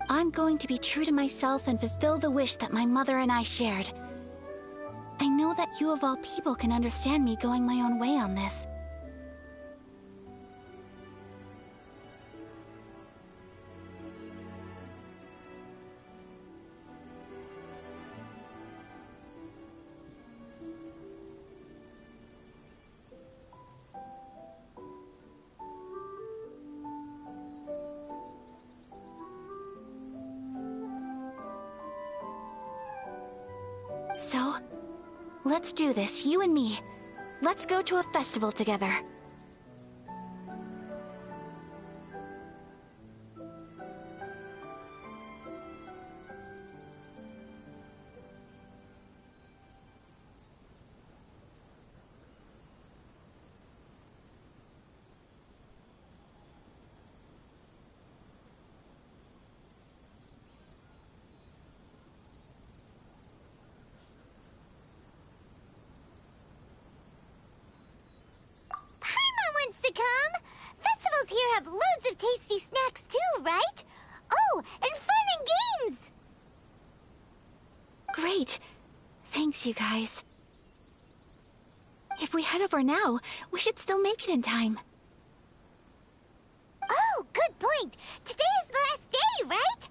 I'm going to be true to myself and fulfill the wish that my mother and I shared. I know that you of all people can understand me going my own way on this. So, let's do this, you and me. Let's go to a festival together. To come? Festivals here have loads of tasty snacks too, right? Oh, and fun and games! Great. Thanks, you guys. If we head over now, we should still make it in time. Oh, good point. Today is the last day, right?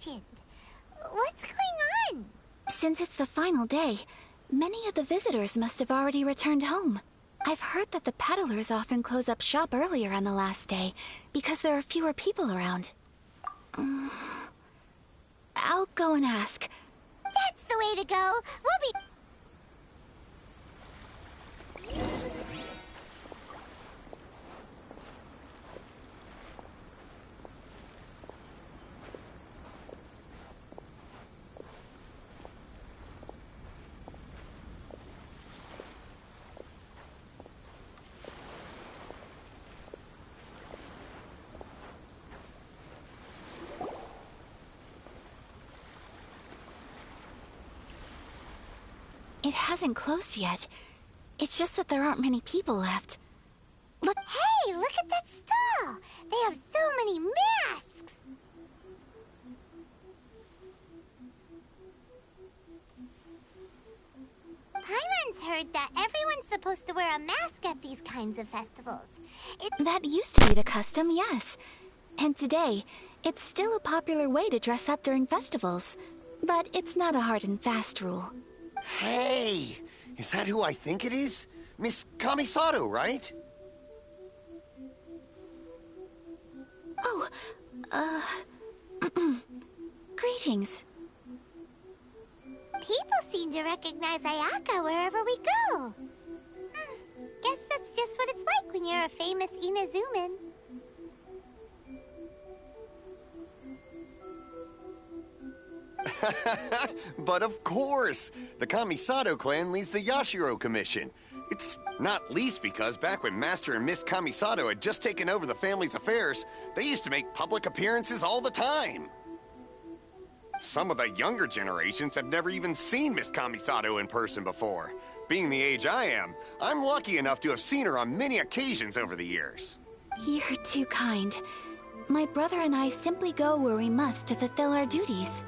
questioned. What's going on? Since it's the final day, many of the visitors must have already returned home. I've heard that the peddlers often close up shop earlier on the last day because there are fewer people around. I'll go and ask. That's the way to go. We'll be... It hasn't closed yet. It's just that there aren't many people left. Look. Hey, look at that stall! They have so many masks! Paimon's heard that everyone's supposed to wear a mask at these kinds of festivals. That used to be the custom, yes. And today, it's still a popular way to dress up during festivals. But it's not a hard and fast rule. Hey! Is that who I think it is? Miss Kamisato, right? Oh, greetings. People seem to recognize Ayaka wherever we go. Guess that's just what it's like when you're a famous Inazuman. But of course! The Kamisato clan leads the Yashiro Commission. It's not least because back when Master and Miss Kamisato had just taken over the family's affairs, they used to make public appearances all the time. Some of the younger generations have never even seen Miss Kamisato in person before. Being the age I am, I'm lucky enough to have seen her on many occasions over the years. You're too kind. My brother and I simply go where we must to fulfill our duties.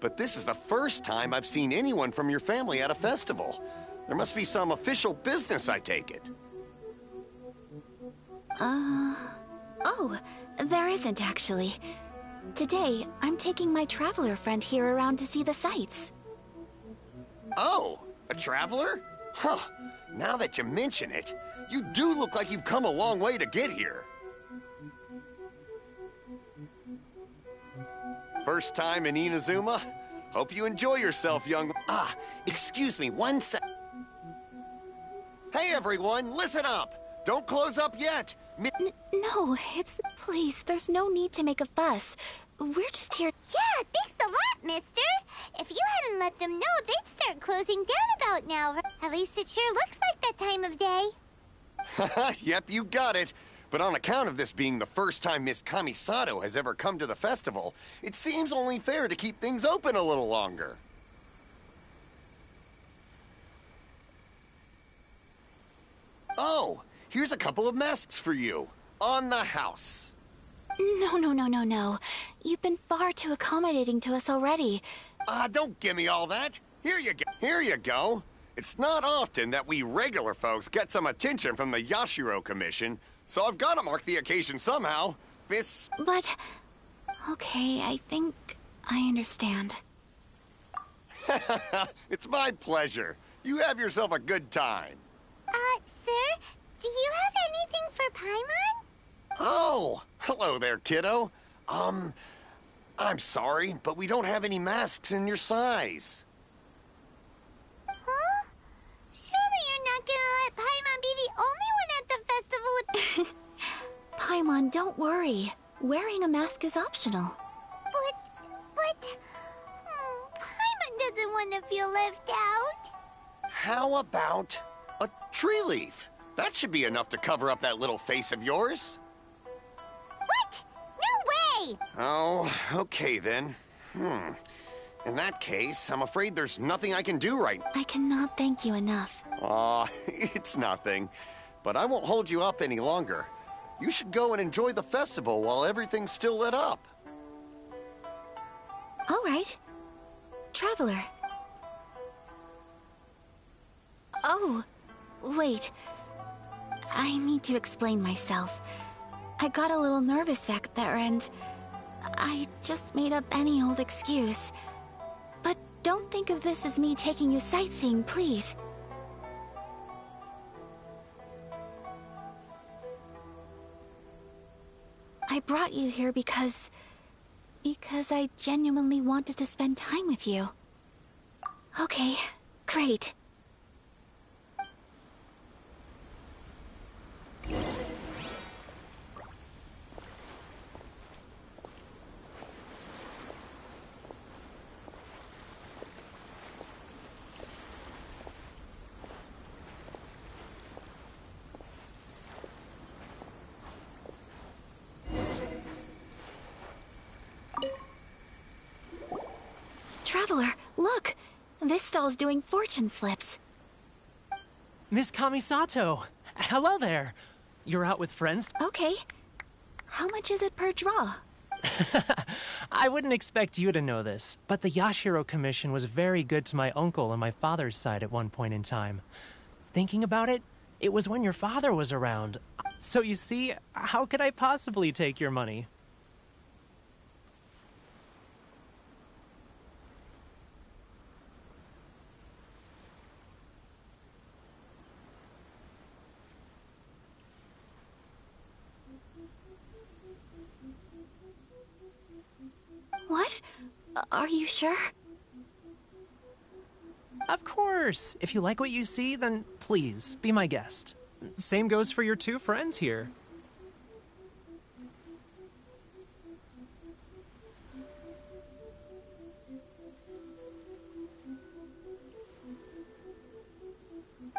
But this is the first time I've seen anyone from your family at a festival. There must be some official business, I take it. Oh, there isn't actually. Today, I'm taking my traveler friend here around to see the sights. Oh, a traveler? Huh. Now that you mention it, you do look like you've come a long way to get here. First time in Inazuma? Hope you enjoy yourself, young... Ah, excuse me, one sec... Hey, everyone, listen up! Don't close up yet! No, it's... Please, there's no need to make a fuss. We're just here... Yeah, thanks a lot, mister! If you hadn't let them know, they'd start closing down about now. At least it sure looks like that time of day. Haha, yep, you got it. But on account of this being the first time Miss Kamisato has ever come to the festival, it seems only fair to keep things open a little longer. Oh, here's a couple of masks for you. On the house. No. You've been far too accommodating to us already. Don't give me all that. Here you go. It's not often that we regular folks get some attention from the Yashiro Commission, so I've got to mark the occasion somehow. But... Okay, I think I understand. It's my pleasure. You have yourself a good time. Sir? Do you have anything for Paimon? Oh, hello there, kiddo. I'm sorry, but we don't have any masks in your size. Huh? Surely you're not gonna let Paimon be the only one at the festival with... Paimon, don't worry. Wearing a mask is optional. But... Paimon doesn't want to feel left out. How about a tree leaf? That should be enough to cover up that little face of yours. What? No way! Oh, okay then. In that case, I'm afraid there's nothing I can do right now. I cannot thank you enough. Aw, it's nothing. But I won't hold you up any longer. You should go and enjoy the festival while everything's still lit up. All right. Traveler. Oh, wait. I need to explain myself. I got a little nervous back there and I just made up any old excuse. But don't think of this as me taking you sightseeing, please. I brought you here because I genuinely wanted to spend time with you. Okay, great. Traveler, look! This stall's doing fortune slips. Miss Kamisato! Hello there! You're out with friends? Okay. How much is it per draw? I wouldn't expect you to know this, but the Yashiro Commission was very good to my uncle on my father's side at one point in time. Thinking about it, it was when your father was around. So you see, how could I possibly take your money? What? Are you sure? Of course! If you like what you see, then please, be my guest. Same goes for your two friends here.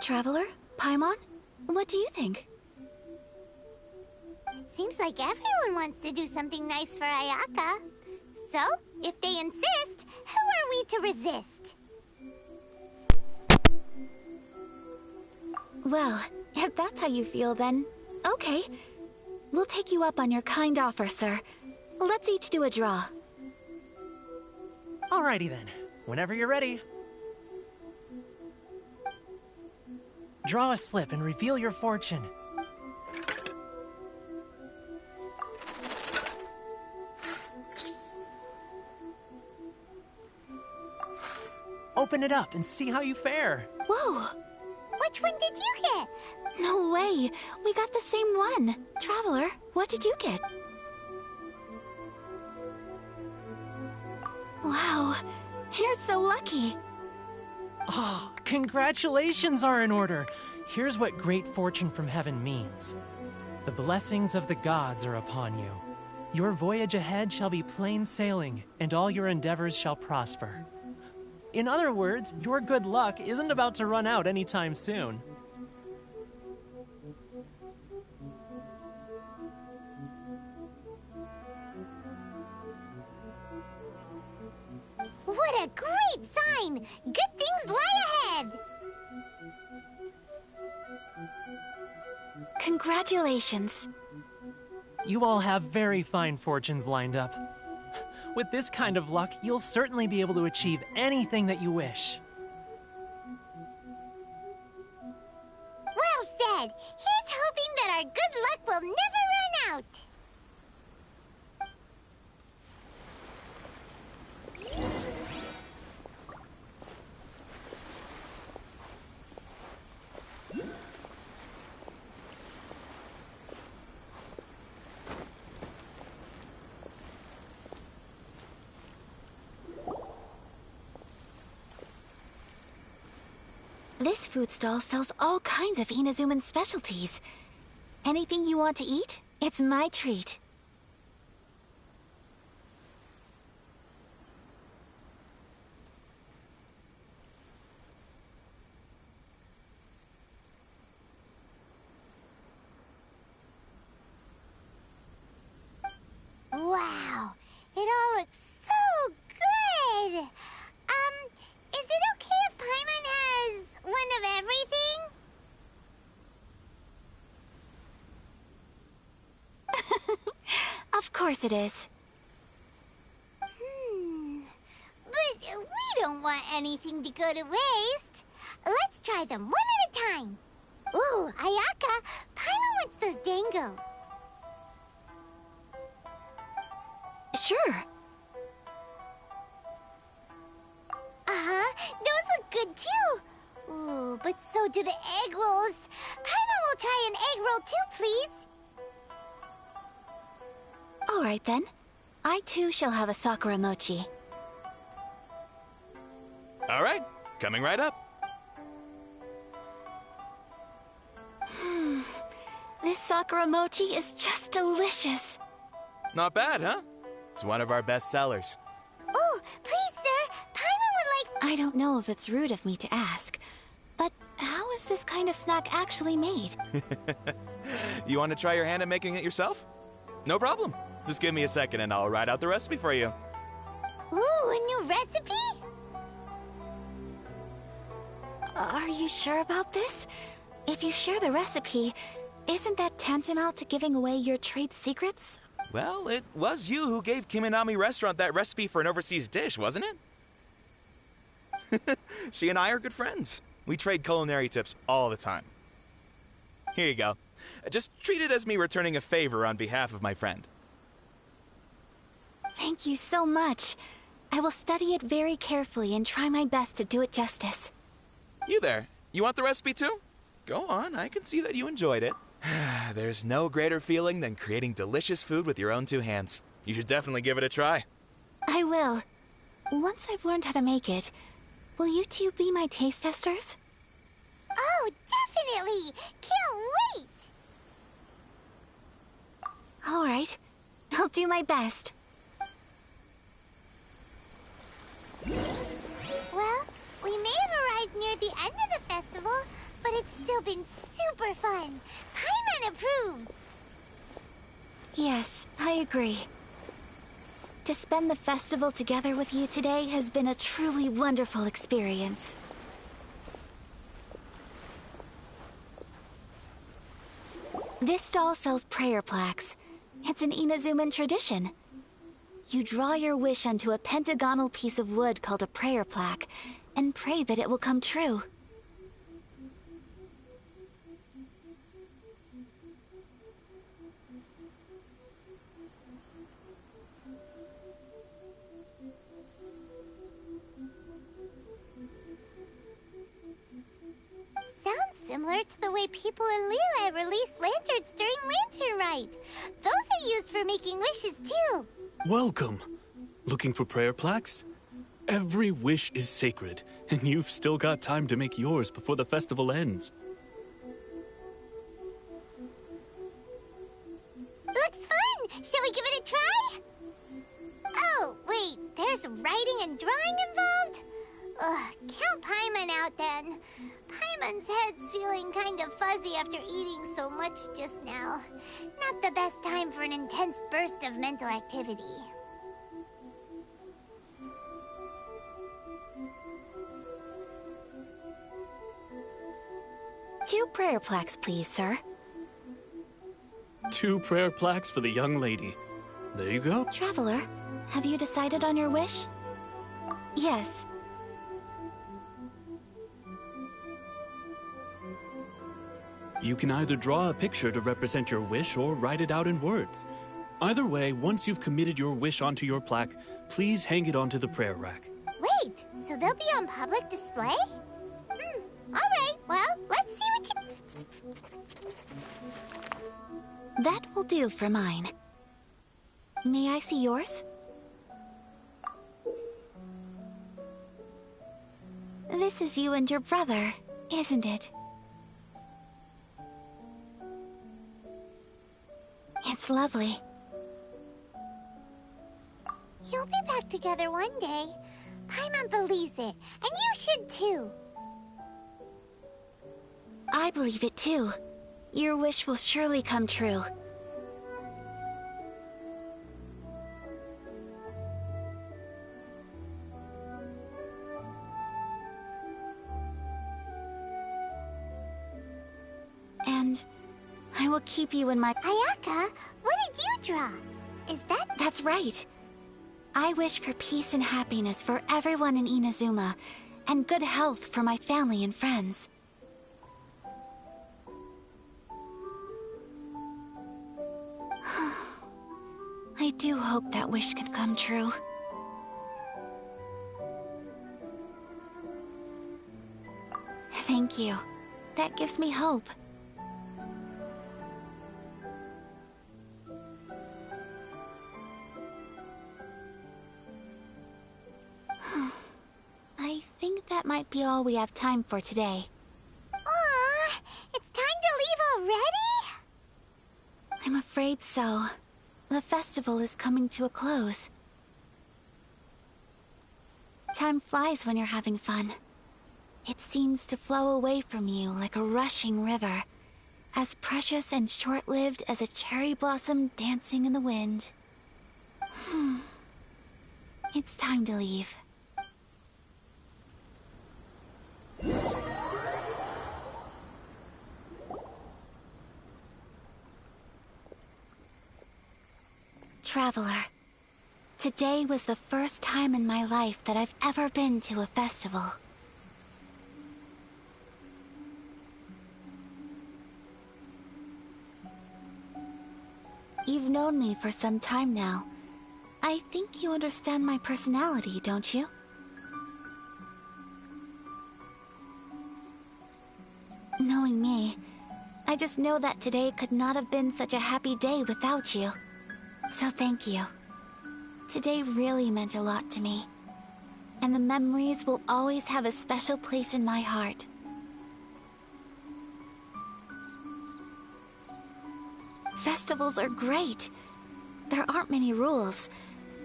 Traveler? Paimon? What do you think? It seems like everyone wants to do something nice for Ayaka. So, if they insist, who are we to resist? Well, if that's how you feel, then okay. We'll take you up on your kind offer, sir. Let's each do a draw. Alrighty then. Whenever you're ready. Draw a slip and reveal your fortune. Open it up and see how you fare. Whoa! Which one did you get? No way! We got the same one! Traveler, what did you get? Wow, you're so lucky! Oh, congratulations are in order! Here's what great fortune from heaven means. The blessings of the gods are upon you. Your voyage ahead shall be plain sailing, and all your endeavors shall prosper. In other words, your good luck isn't about to run out anytime soon. What a great sign! Good things lie ahead! Congratulations. You all have very fine fortunes lined up. With this kind of luck, you'll certainly be able to achieve anything that you wish. Well said! Here's hoping that our good luck will never run out! This food stall sells all kinds of Inazuman specialties. Anything you want to eat, it's my treat. Wow, it all looks so good! Is it okay if Paimon has one of everything? Of course it is. But we don't anything to go to waste. Let's try them one at a time. Ooh, Ayaka, Paimon wants those dango. Sure. Uh-huh, those look good too. Ooh, but so do the egg rolls. Paimon will try an egg roll too, please. All right then. I too shall have a Sakura mochi. All right, coming right up. This Sakura mochi is just delicious. Not bad, huh? It's one of our best sellers. Oh, please, sir. Paimon would like... I don't know if it's rude of me to ask, but how is this kind of snack actually made? You want to try your hand at making it yourself? No problem. Just give me a second and I'll write out the recipe for you. Ooh, a new recipe? Are you sure about this? If you share the recipe, isn't that tantamount to giving away your trade secrets? Well, it was you who gave Kiminami Restaurant that recipe for an overseas dish, wasn't it? She and I are good friends. We trade culinary tips all the time. Here you go. Just treat it as me returning a favor on behalf of my friend. Thank you so much. I will study it very carefully and try my best to do it justice. You there, you want the recipe too? Go on, I can see that you enjoyed it. There's no greater feeling than creating delicious food with your own two hands. You should definitely give it a try. I will. Once I've learned how to make it, will you two be my taste testers? Oh, definitely! Can't wait! All right. I'll do my best. Well, we may have arrived near the end of the festival, but it's still been super fun. Paimon approves. Yes, I agree. To spend the festival together with you today has been a truly wonderful experience. This stall sells prayer plaques. It's an Inazuman tradition. You draw your wish onto a pentagonal piece of wood called a prayer plaque, and pray that it will come true. Sounds similar to the way people in Liyue release lanterns during Lantern Rite. Those are used for making wishes too. Welcome. Looking for prayer plaques? Every wish is sacred, and you've still got time to make yours before the festival ends. Looks fun! Shall we give it a try? Oh, wait, there's writing and drawing involved? Ugh, count Paimon out then. Paimon's head's feeling kind of fuzzy after eating so much just now. Not the best time for an intense burst of mental activity. Two prayer plaques, please, sir. 2 prayer plaques for the young lady. There you go. Traveler, have you decided on your wish? Yes. You can either draw a picture to represent your wish or write it out in words. Either way, once you've committed your wish onto your plaque, please hang it onto the prayer rack. Wait, so they'll be on public display? Alright, well, let's see what you... That will do for mine. May I see yours? This is you and your brother, isn't it? It's lovely. You'll be back together one day. Paimon believes it, and you should too. I believe it too. Your wish will surely come true. And I will keep you in my... Ayaka, what did you draw? Is that... That's right. I wish for peace and happiness for everyone in Inazuma, and good health for my family and friends. I do hope that wish can come true. Thank you. That gives me hope. I think that might be all we have time for today. Aw, it's time to leave already? I'm afraid so. The festival is coming to a close. Time flies when you're having fun. It seems to flow away from you like a rushing river, as precious and short-lived as a cherry blossom dancing in the wind. It's time to leave. Traveler, today was the first time in my life that I've ever been to a festival. You've known me for some time now. I think you understand my personality, don't you? Knowing me, I just know that today could not have been such a happy day without you. So thank you. Today really meant a lot to me, and the memories will always have a special place in my heart. Festivals are great. There aren't many rules.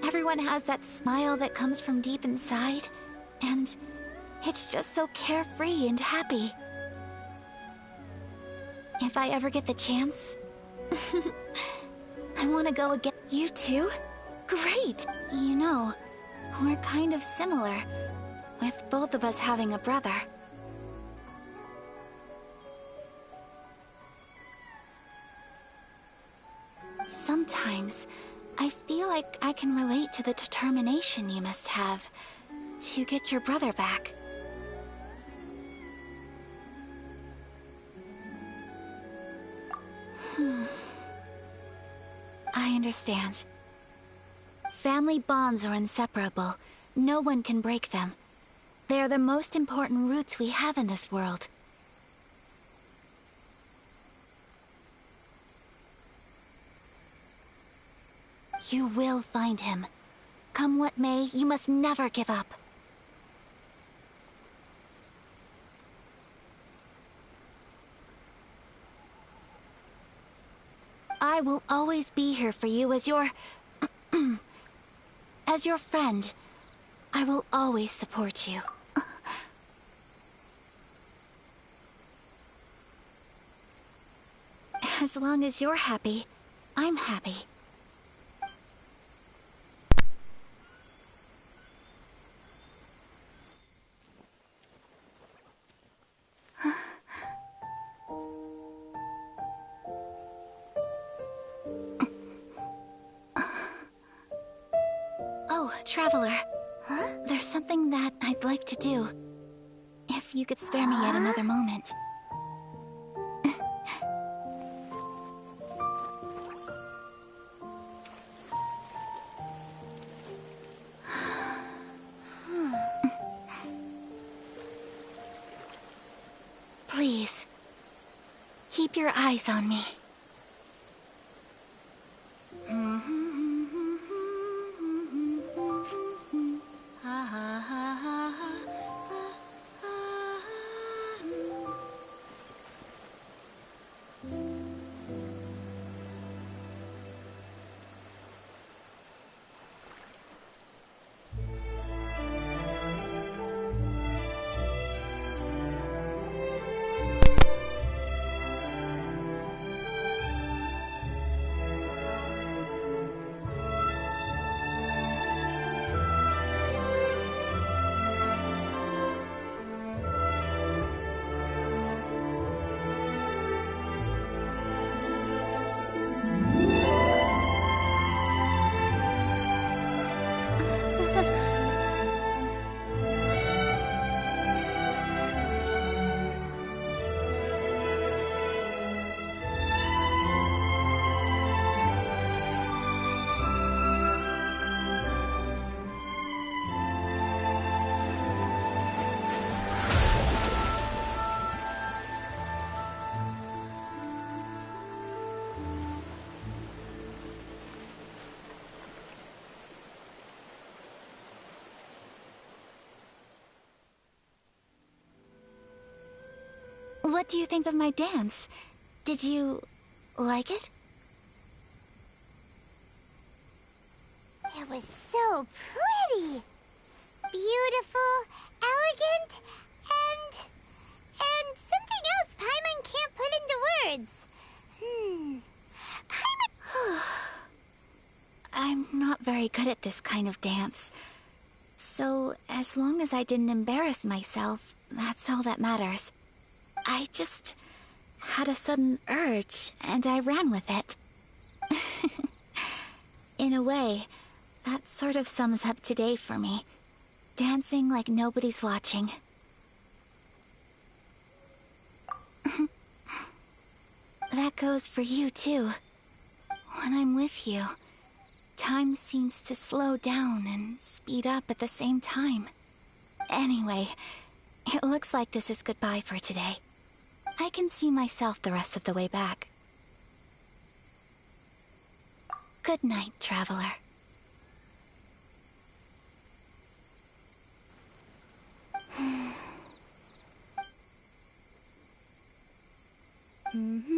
Everyone has that smile that comes from deep inside, and it's just so carefree and happy. If I ever get the chance, I want to go again. You too? Great! You know, we're kind of similar, with both of us having a brother. Sometimes, I feel like I can relate to the determination you must have to get your brother back. I understand. Family bonds are inseparable. No one can break them. They are the most important roots we have in this world. You will find him. Come what may, you must never give up. I will always be here for you as your... as your friend. I will always support you. As long as you're happy, I'm happy. Oh, Traveler. Huh? There's something that I'd like to do. If you could spare me yet another moment. Please, keep your eyes on me. What do you think of my dance? Did you like it? It was so pretty. Beautiful, elegant, and something else Paimon can't put into words. Paimon... I'm not very good at this kind of dance. So, as long as I didn't embarrass myself, that's all that matters. I just had a sudden urge, and I ran with it. In a way, that sort of sums up today for me. Dancing like nobody's watching. That goes for you, too. When I'm with you, time seems to slow down and speed up at the same time. Anyway, it looks like this is goodbye for today. I can see myself the rest of the way back. Good night, traveler. Mm-hmm.